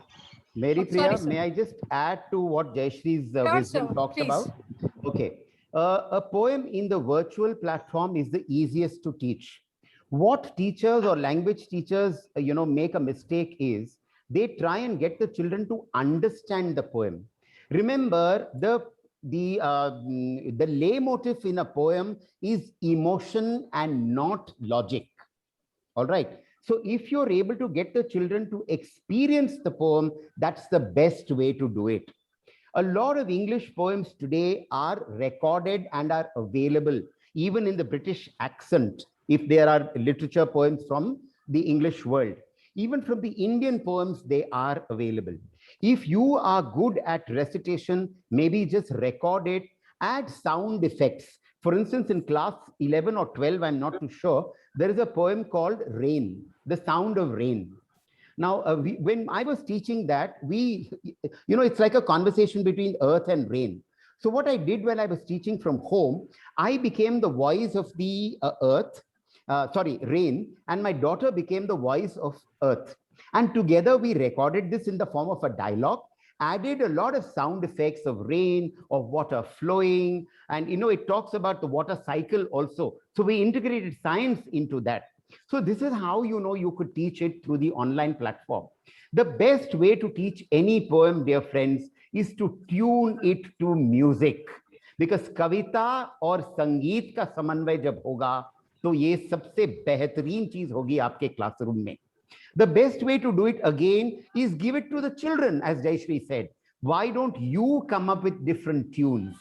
Mary Sorry, Priya, sir. may I just add to what Jayashree's Sure, wisdom sir, talks please. about? Okay. A poem in the virtual platform is the easiest to teach. What teachers or language teachers, make a mistake is they try and get the children to understand the poem. Remember, the leitmotif in a poem is emotion and not logic. All right. So if you're able to get the children to experience the poem, that's the best way to do it. A lot of English poems today are recorded and are available, even in the British accent, if there are literature poems from the English world. Even from the Indian poems, they are available. If you are good at recitation, maybe just record it, add sound effects. For instance, in class 11 or 12, I'm not too sure, there is a poem called Rain, the sound of rain. Now, when I was teaching that, it's like a conversation between earth and rain. So what I did when I was teaching from home, I became the voice of the rain, and my daughter became the voice of earth. And together we recorded this in the form of a dialogue, added a lot of sound effects of rain, of water flowing, and it talks about the water cycle also. So we integrated science into that. So this is how you could teach it through the online platform. The best way to teach any poem, dear friends, is to tune it to music. Because kavita or sangeet ka samanvay jab hoga, to ye sabse behtareen cheez hogi aapke classroom mein. The best way to do it again is give it to the children, as Jayashree said. Why don't you come up with different tunes?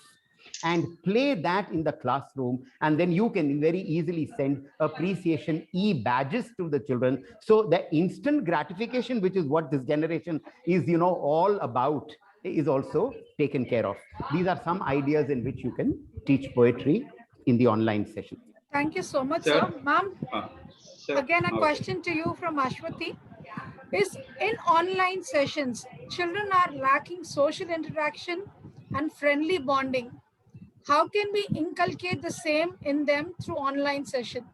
and play that in the classroom. And then you can very easily send appreciation e-badges to the children. So the instant gratification, which is what this generation is, all about, is also taken care of. These are some ideas in which you can teach poetry in the online session. Thank you so much, Sir. sir. Ma'am, Sir, again, a okay. question to you from Ashwati. Is in online sessions, children are lacking social interaction and friendly bonding. How can we inculcate the same in them through online session?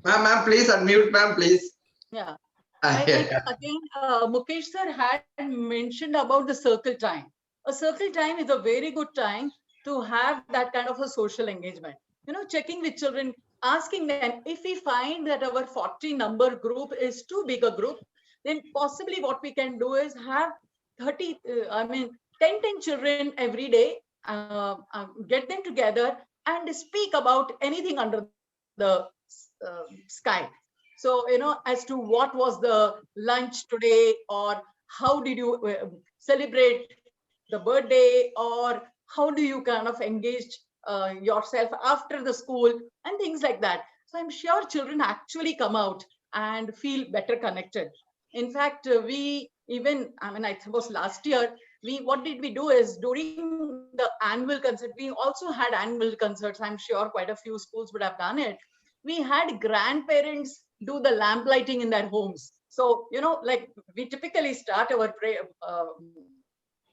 Ma'am, please unmute, ma'am, please. Yeah. I think again, Mukesh sir had mentioned about the circle time. A circle time is a very good time to have that kind of a social engagement. Checking with children, asking them, if we find that our 40 number group is too big a group, then possibly what we can do is have 10 children every day, get them together and speak about anything under the sky. So, as to what was the lunch today, or how did you celebrate the birthday, or how do you kind of engage yourself after the school and things like that. So I'm sure children actually come out and feel better connected. In fact, we even, I suppose last year, what did we do is during the annual concert, we also had annual concerts. I'm sure quite a few schools would have done it. We had grandparents do the lamp lighting in their homes. So, like we typically start our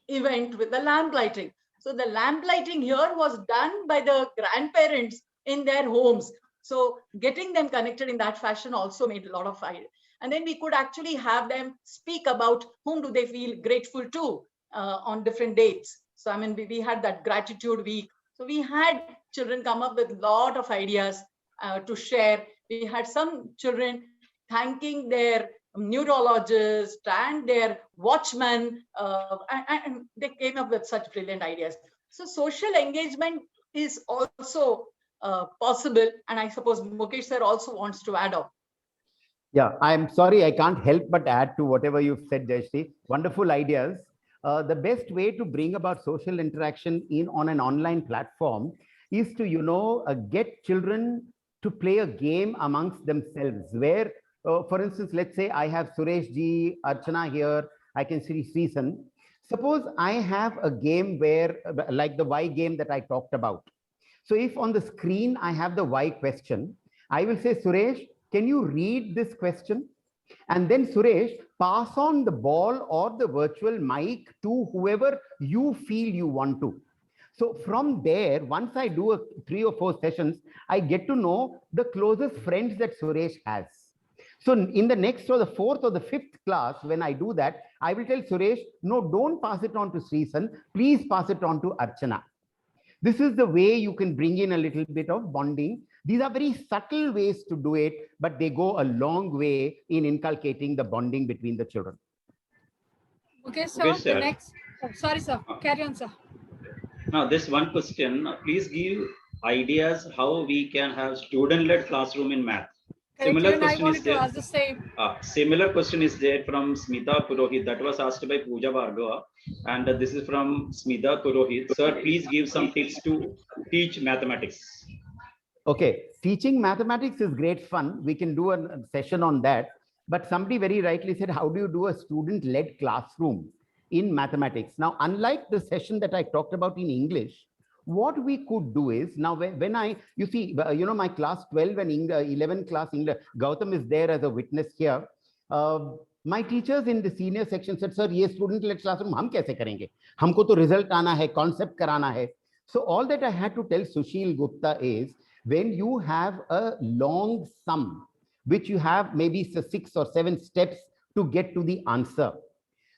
event with the lamp lighting. So the lamp lighting here was done by the grandparents in their homes. So getting them connected in that fashion also made a lot of fun. And then we could actually have them speak about whom do they feel grateful to on different dates. So, we had that gratitude week. So we had children come up with a lot of ideas to share. We had some children thanking their neurologist and their watchman, and they came up with such brilliant ideas. So social engagement is also possible, and I suppose Mukesh sir also wants to add on. Yeah, I'm sorry, I can't help but add to whatever you've said, Jayashree. Wonderful ideas. The best way to bring about social interaction on an online platform is to, get children to play a game amongst themselves where, for instance, let's say I have Suresh ji, Archana here, I can see Srisan. Suppose I have a game where, like the why game that I talked about. So if on the screen I have the why question, I will say, Suresh, can you read this question? And then Suresh, pass on the ball or the virtual mic to whoever you feel you want to. So from there, once I do 3 or 4 sessions, I get to know the closest friends that Suresh has. So in the next or the 4th or the 5th class, when I do that, I will tell Suresh, no, don't pass it on to Srisan, please pass it on to Archana. This is the way you can bring in a little bit of bonding. These are very subtle ways to do it, but they go a long way in inculcating the bonding between the children. Okay, sir, the next, sorry, sir, carry on, sir. Now, this one question, please give ideas how we can have student-led classroom in math. Similar question is there. The same. Similar question is there from Smita Purohit, that was asked by Pooja Bhargava, and this is from Smita Purohit. Sir, please give some tips to teach mathematics. Okay, teaching mathematics is great fun. We can do a session on that. But somebody very rightly said, how do you do a student-led classroom in mathematics? Now, unlike the session that I talked about in English, what we could do is, now when you see, my class 12 and 11 class English, Gautam is there as a witness here. My teachers in the senior section said, sir, ye student-led classroom, hum kaise karenge? Humko to result aana hai, concept karana hai. So all that I had to tell Sushil Gupta is, when you have a long sum, which you have maybe 6 or 7 steps to get to the answer,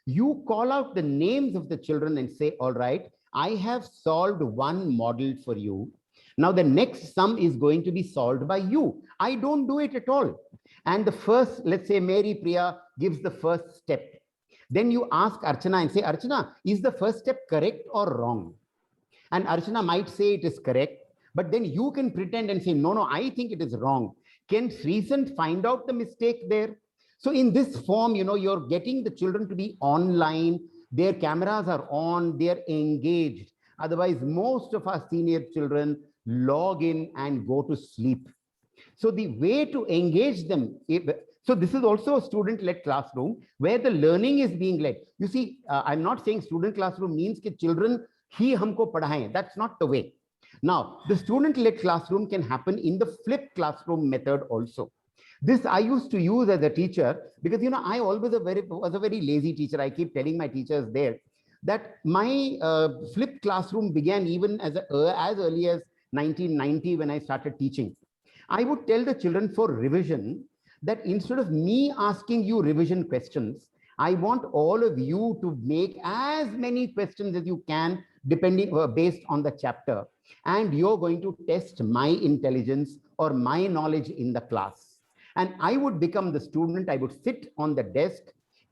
you call out the names of the children and say, all right, I have solved one model for you. Now the next sum is going to be solved by you. I don't do it at all. And the first, let's say Mary Priya gives the first step. Then you ask Archana and say, Archana, is the first step correct or wrong? And Archana might say it is correct, but then you can pretend and say, no, I think it is wrong. Can Srisan find out the mistake there? So in this form, you're getting the children to be online. Their cameras are on, they're engaged. Otherwise, most of our senior children log in and go to sleep. So the way to engage them, so this is also a student-led classroom where the learning is being led. You see, I'm not saying student classroom means that children ही हमको पढ़ाएं. That's not the way. Now, the student-led classroom can happen in the flipped classroom method also. This I used to use as a teacher because, you know, I always was a very lazy teacher. I keep telling my teachers there that my flipped classroom began even as early as 1990 when I started teaching. I would tell the children for revision that instead of me asking you revision questions, I want all of you to make as many questions as you can depending based on the chapter. And you're going to test my intelligence or my knowledge in the class. And I would become the student. I would sit on the desk.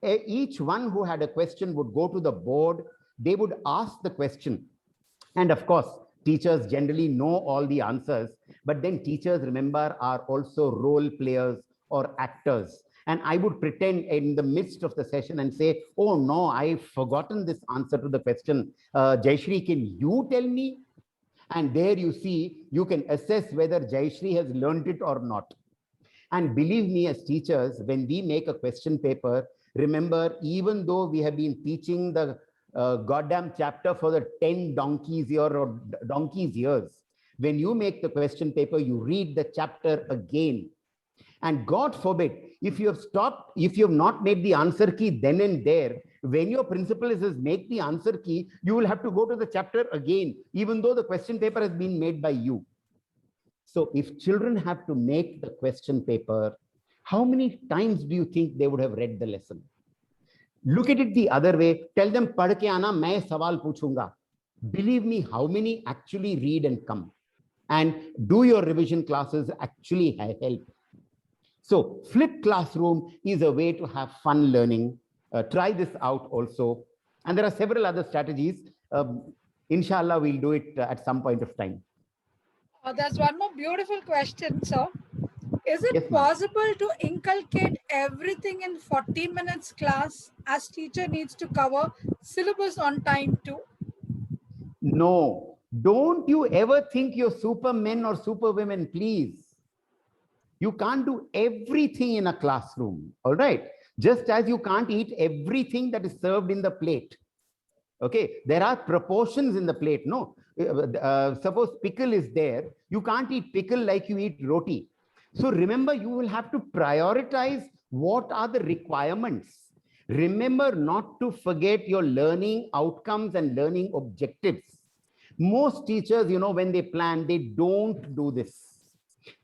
Each one who had a question would go to the board. They would ask the question. And of course, teachers generally know all the answers, but then teachers, remember, are also role players or actors. And I would pretend in the midst of the session and say, oh no, I've forgotten this answer to the question. Jayashree, can you tell me? And there you see, you can assess whether Jayashree has learned it or not. And believe me, as teachers, when we make a question paper, remember, even though we have been teaching the goddamn chapter for the 10 donkeys years, when you make the question paper, you read the chapter again. And God forbid, if you have not made the answer key then and there, when your principal says make the answer key, you will have to go to the chapter again, even though the question paper has been made by you. So if children have to make the question paper, how many times do you think they would have read the lesson? Look at it the other way. Tell them, "Padh ke aana, main sawal puchunga." Believe me, how many actually read and come? And do your revision classes actually help? So flipped classroom is a way to have fun learning. Try this out also. And there are several other strategies. Inshallah, we'll do it at some point of time. There's one more beautiful question, sir. Is it Yes, ma'am. possible to inculcate everything in 40 minutes class as teacher needs to cover syllabus on time too? No, don't you ever think you're supermen or superwomen, please. You can't do everything in a classroom, all right? Just as you can't eat everything that is served in the plate. Okay, there are proportions in the plate, no? Suppose pickle is there, you can't eat pickle like you eat roti. So remember, you will have to prioritize what are the requirements. Remember not to forget your learning outcomes and learning objectives. Most teachers, you know, when they plan, they don't do this.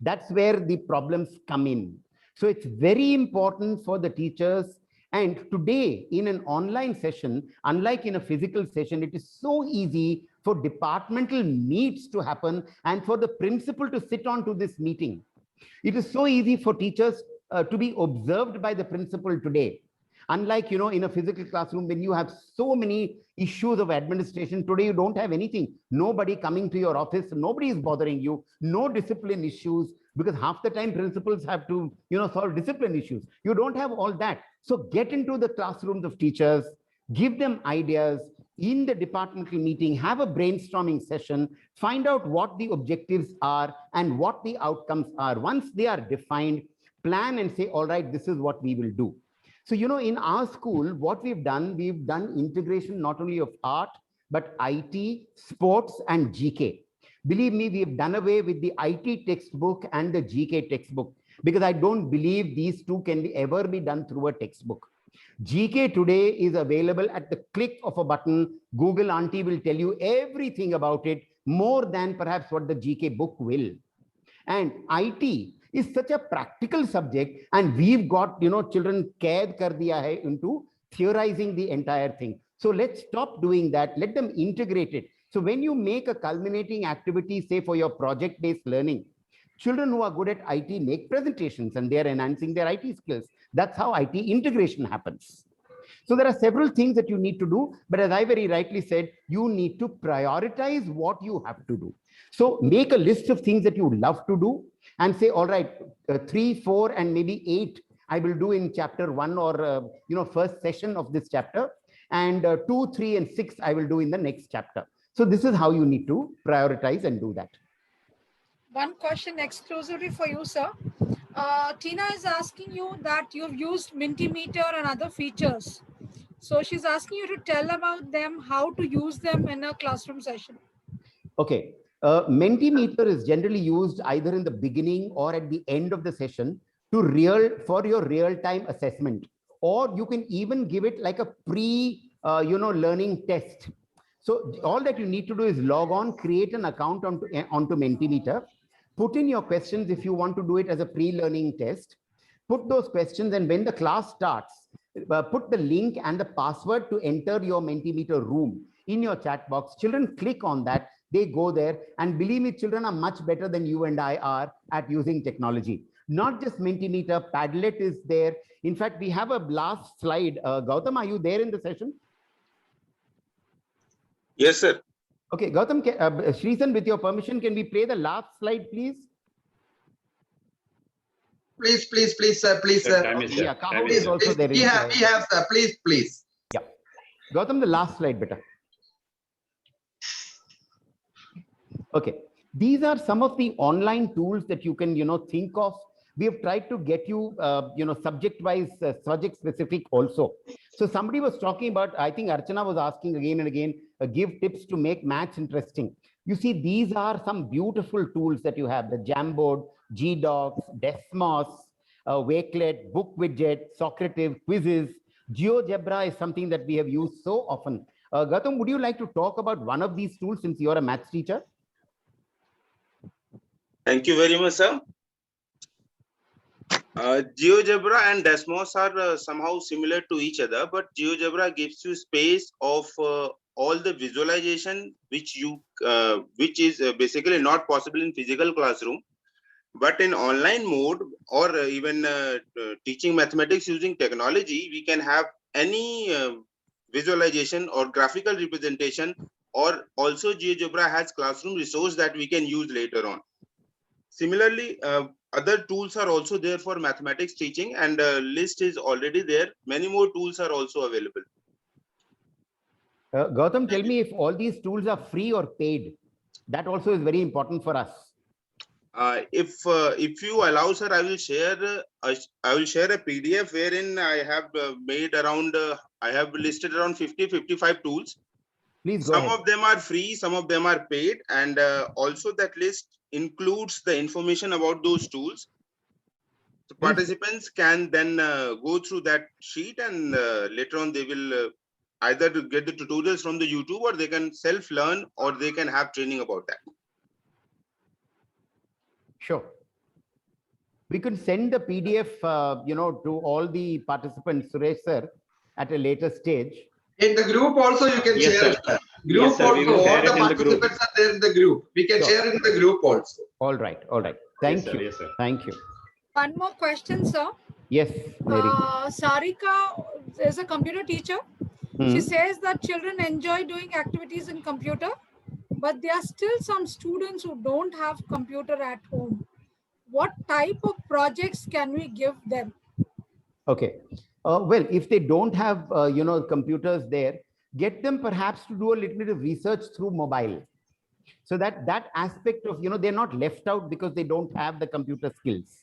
That's where the problems come in. So it's very important for the teachers. And today in an online session, unlike in a physical session, it is so easy for departmental meets to happen and for the principal to sit on to this meeting. It is so easy for teachers to be observed by the principal today. Unlike, you know, in a physical classroom, when you have so many issues of administration, today you don't have anything. Nobody coming to your office, nobody is bothering you, no discipline issues, because half the time principals have to, you know, solve discipline issues. You don't have all that. So get into the classrooms of teachers, give them ideas in the departmental meeting, have a brainstorming session, find out what the objectives are and what the outcomes are. Once they are defined, plan and say, all right, this is what we will do. So, you know, in our school, what we've done integration not only of art, but IT, sports, and GK. Believe me, we've done away with the IT textbook and the GK textbook, because I don't believe these two can ever be done through a textbook. GK today is available at the click of a button. Google Auntie will tell you everything about it, more than perhaps what the GK book will. And IT is such a practical subject, and we've got, you know, children kaid kar diya hai into theorizing the entire thing. So let's stop doing that. Let them integrate it. So when you make a culminating activity, say for your project-based learning, children who are good at IT make presentations and they are enhancing their IT skills. That's how IT integration happens. So there are several things that you need to do, but as I very rightly said, you need to prioritize what you have to do. So make a list of things that you love to do and say, all right, 3, 4, and maybe 8, I will do in chapter 1 or, you know, first session of this chapter. and 2, 3, and 6 I will do in the next chapter. So this is how you need to prioritize and do that. One question exclusively for you, sir. Tina is asking you that you've used Mentimeter and other features. So she's asking you to tell about them, how to use them in a classroom session. Okay. Mentimeter is generally used either in the beginning or at the end of the session for your real-time assessment, or you can even give it like a learning test. So all that you need to do is log on, create an account onto Mentimeter, put in your questions if you want to do it as a pre-learning test, put those questions, and when the class starts, put the link and the password to enter your Mentimeter room in your chat box. Children click on that, they go there, and believe me, children are much better than you and I are at using technology. Not just Mentimeter, Padlet is there. In fact, we have a last slide. Gautam, are you there in the session? Yes, sir. Okay, Gautam, Shreesan, with your permission, can we play the last slide, please? Please, sir. Please, sir. Yeah, Kahoot is also there. We have, sir. Please. Yeah. Gautam, the last slide, beta. Okay. These are some of the online tools that you can, think of. We have tried to get you, subject-wise, subject-specific also. So somebody was talking about, I think Archana was asking again and again, give tips to make maths interesting. You see, these are some beautiful tools that you have: the Jamboard, GDocs, Desmos, Wakelet, Book Widget, Socrative, quizzes. GeoGebra is something that we have used so often. Gautam, would you like to talk about one of these tools since you're a maths teacher? Thank you very much, sir. GeoGebra and Desmos are somehow similar to each other, but GeoGebra gives you space of all the visualization which is basically not possible in physical classroom, but in online mode, or even teaching mathematics using technology, we can have any visualization or graphical representation, or also GeoGebra has classroom resource that we can use later on. Similarly, other tools are also there for mathematics teaching, and list is already there. Many more tools are also available. Gautam, tell me if all these tools are free or paid. That also is very important for us. If you allow, sir, I will share a PDF wherein I have made around I have listed around 50-55 tools. Please go Some ahead. of them are free, some of them are paid, and also that list includes the information about those tools. So participants can then go through that sheet, and later on they will either to get the tutorials from the YouTube, or they can self-learn, or they can have training about that. Sure. We could send the PDF, to all the participants, Suresh sir, at a later stage. In the group also you can Yes, share sir. it, sir. Yes, Group sir, we will also, share all it the in the group. participants are there in the group. We can Sure. share it in the group also. All right. All right. Thank Yes, sir. you. Yes, sir. Thank you. One more question, sir. Yes, Mary. Sarika is a computer teacher. Hmm. She says that children enjoy doing activities in computer, but there are still some students who don't have computer at home. What type of projects can we give them? Okay. Well, if they don't have, computers there, get them perhaps to do a little bit of research through mobile. So that aspect of, they're not left out because they don't have the computer skills.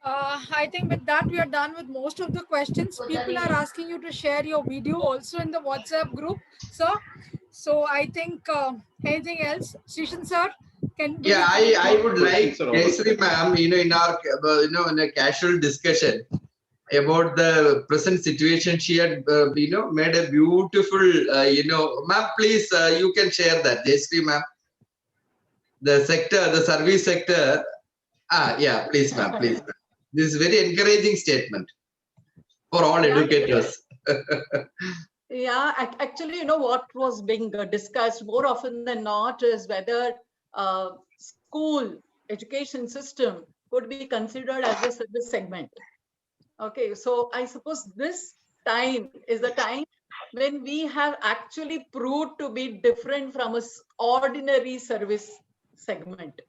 I think with that, we are done with most of the questions. People are asking you to share your video also in the WhatsApp group, sir. So I think anything else? Srishan sir? Yeah, I would like Questions are over. Jayashree ma'am, in our, in a casual discussion about the present situation, she had, made a beautiful, ma'am, please, you can share that, Jayashree ma'am. The service sector. Yeah, please, ma'am, please. This is very encouraging statement for all educators. Yeah, actually, what was being discussed more often than not is whether school education system could be considered as a service segment. Okay, so I suppose this time is the time when we have actually proved to be different from a ordinary service segment,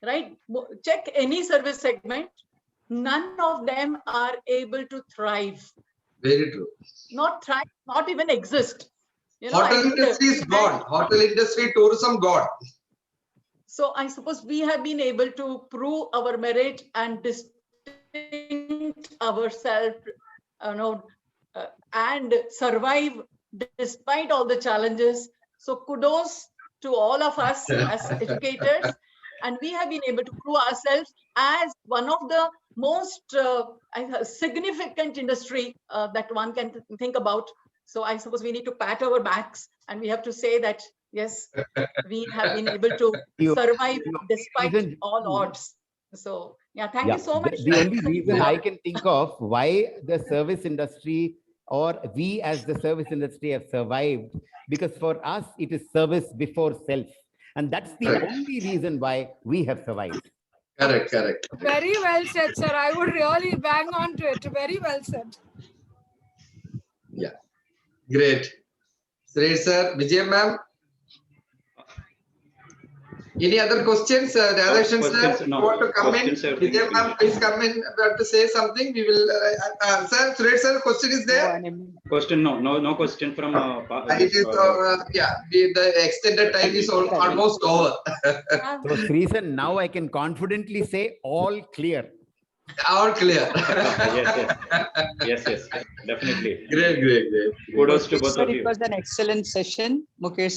right? Check any service segment. none of them are able to thrive. Very true. Not thrive, not even exist. You know, I Hotel think industry is gone. Hotel industry, tourism gone. so I suppose we have been able to prove our merit and distinct ourselves, and survive despite all the challenges. So kudos to all of us as educators. And we have been able to prove ourselves as one of the most significant industry that one can think about. So I suppose we need to pat our backs and we have to say that, yes, we have been able to survive despite all odds. So yeah, thank you so much. The only reason I can think of why the service industry or we as the service industry have survived, because for us, it is service before self. And that's the only reason why we have survived. Correct, correct. Very well said, sir. I would really bang on to it. Very well said. Yeah, great. Great, sir. Vijay ma'am. Any other questions? The other questions, sir, no. you want to come in? Questions, Vijay ma'am, please come in. To say something. We will. Sir, Suresh sir, question is there? Question, no question from. It is. The extended time is almost over. So, Sreesan, now I can confidently say all clear. All clear. Yes, definitely. Great. Kudos to both Sir, of it you. was an excellent session, Mukesh.